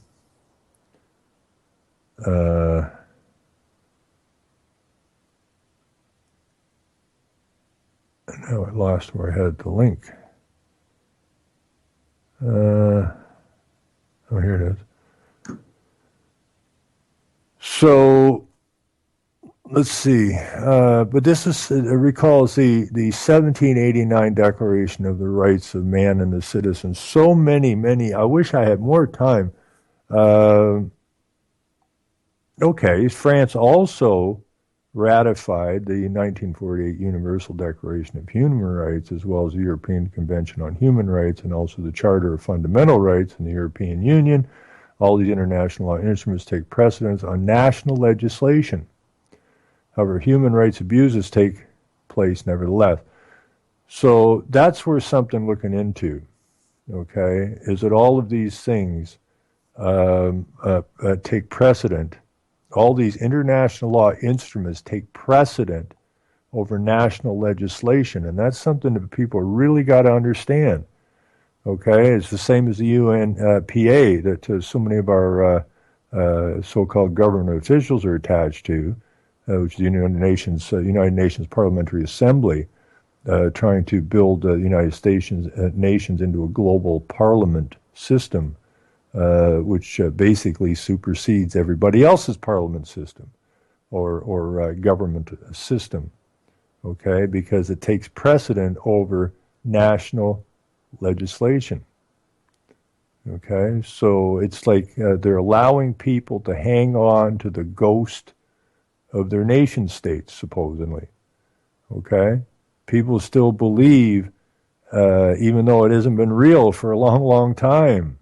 Speaker 2: I lost where I had the link. Oh, here it is. So let's see. But this is recalls the 1789 Declaration of the Rights of Man and the Citizen. So many. I wish I had more time. Okay, France also ratified the 1948 Universal Declaration of Human Rights, as well as the European Convention on Human Rights, and also the Charter of Fundamental Rights in the European Union. All these international law instruments take precedence on national legislation. However, human rights abuses take place nevertheless. So that's where something looking into, okay, is that all of these things take precedent. All these international law instruments take precedent over national legislation, and that's something that people really got to understand. Okay, it's the same as the UNPA that so many of our so-called government officials are attached to, which is the United Nations Parliamentary Assembly, trying to build the United Nations into a global parliament system, which basically supersedes everybody else's parliament system or government system, okay, because it takes precedent over national legislation. Okay, so it's like they're allowing people to hang on to the ghost of their nation states, supposedly. Okay, people still believe, even though it hasn't been real for a long time,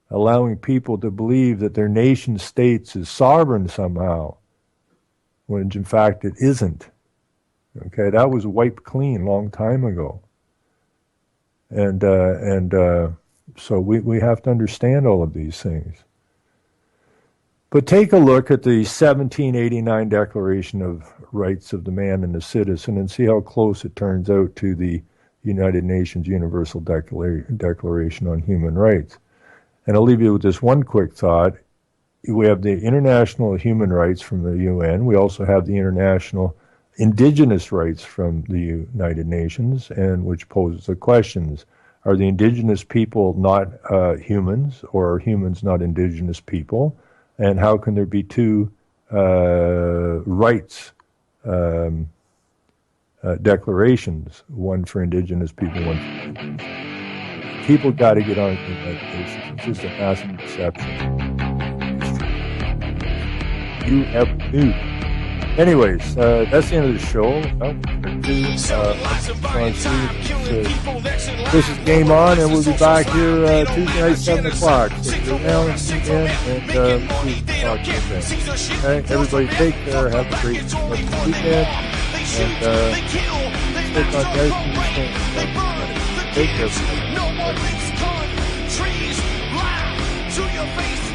Speaker 2: allowing people to believe that their nation states is sovereign somehow, when in fact it isn't. Okay, that was wiped clean a long time ago. And so we have to understand all of these things. But take a look at the 1789 Declaration of Rights of the Man and the Citizen and see how close it turns out to the United Nations Universal Declaration on Human Rights. And I'll leave you with this one quick thought. We have the international human rights from the UN. We also have the international indigenous rights from the United Nations, and which poses the questions: are the indigenous people not humans, or are humans not indigenous people? And how can there be two rights declarations, one for indigenous people, one for humans? People got to get on to that basis. It's just a massive deception. You ever knew. Anyways, that's the end of the show. This is Game On, and we'll be back here Tuesday night, 7 o'clock. So go down and see them, and we'll talk to you then. Okay, everybody take care. Have a great weekend. And stick on guys.
Speaker 1: kids. No more links, countries, lie to your face.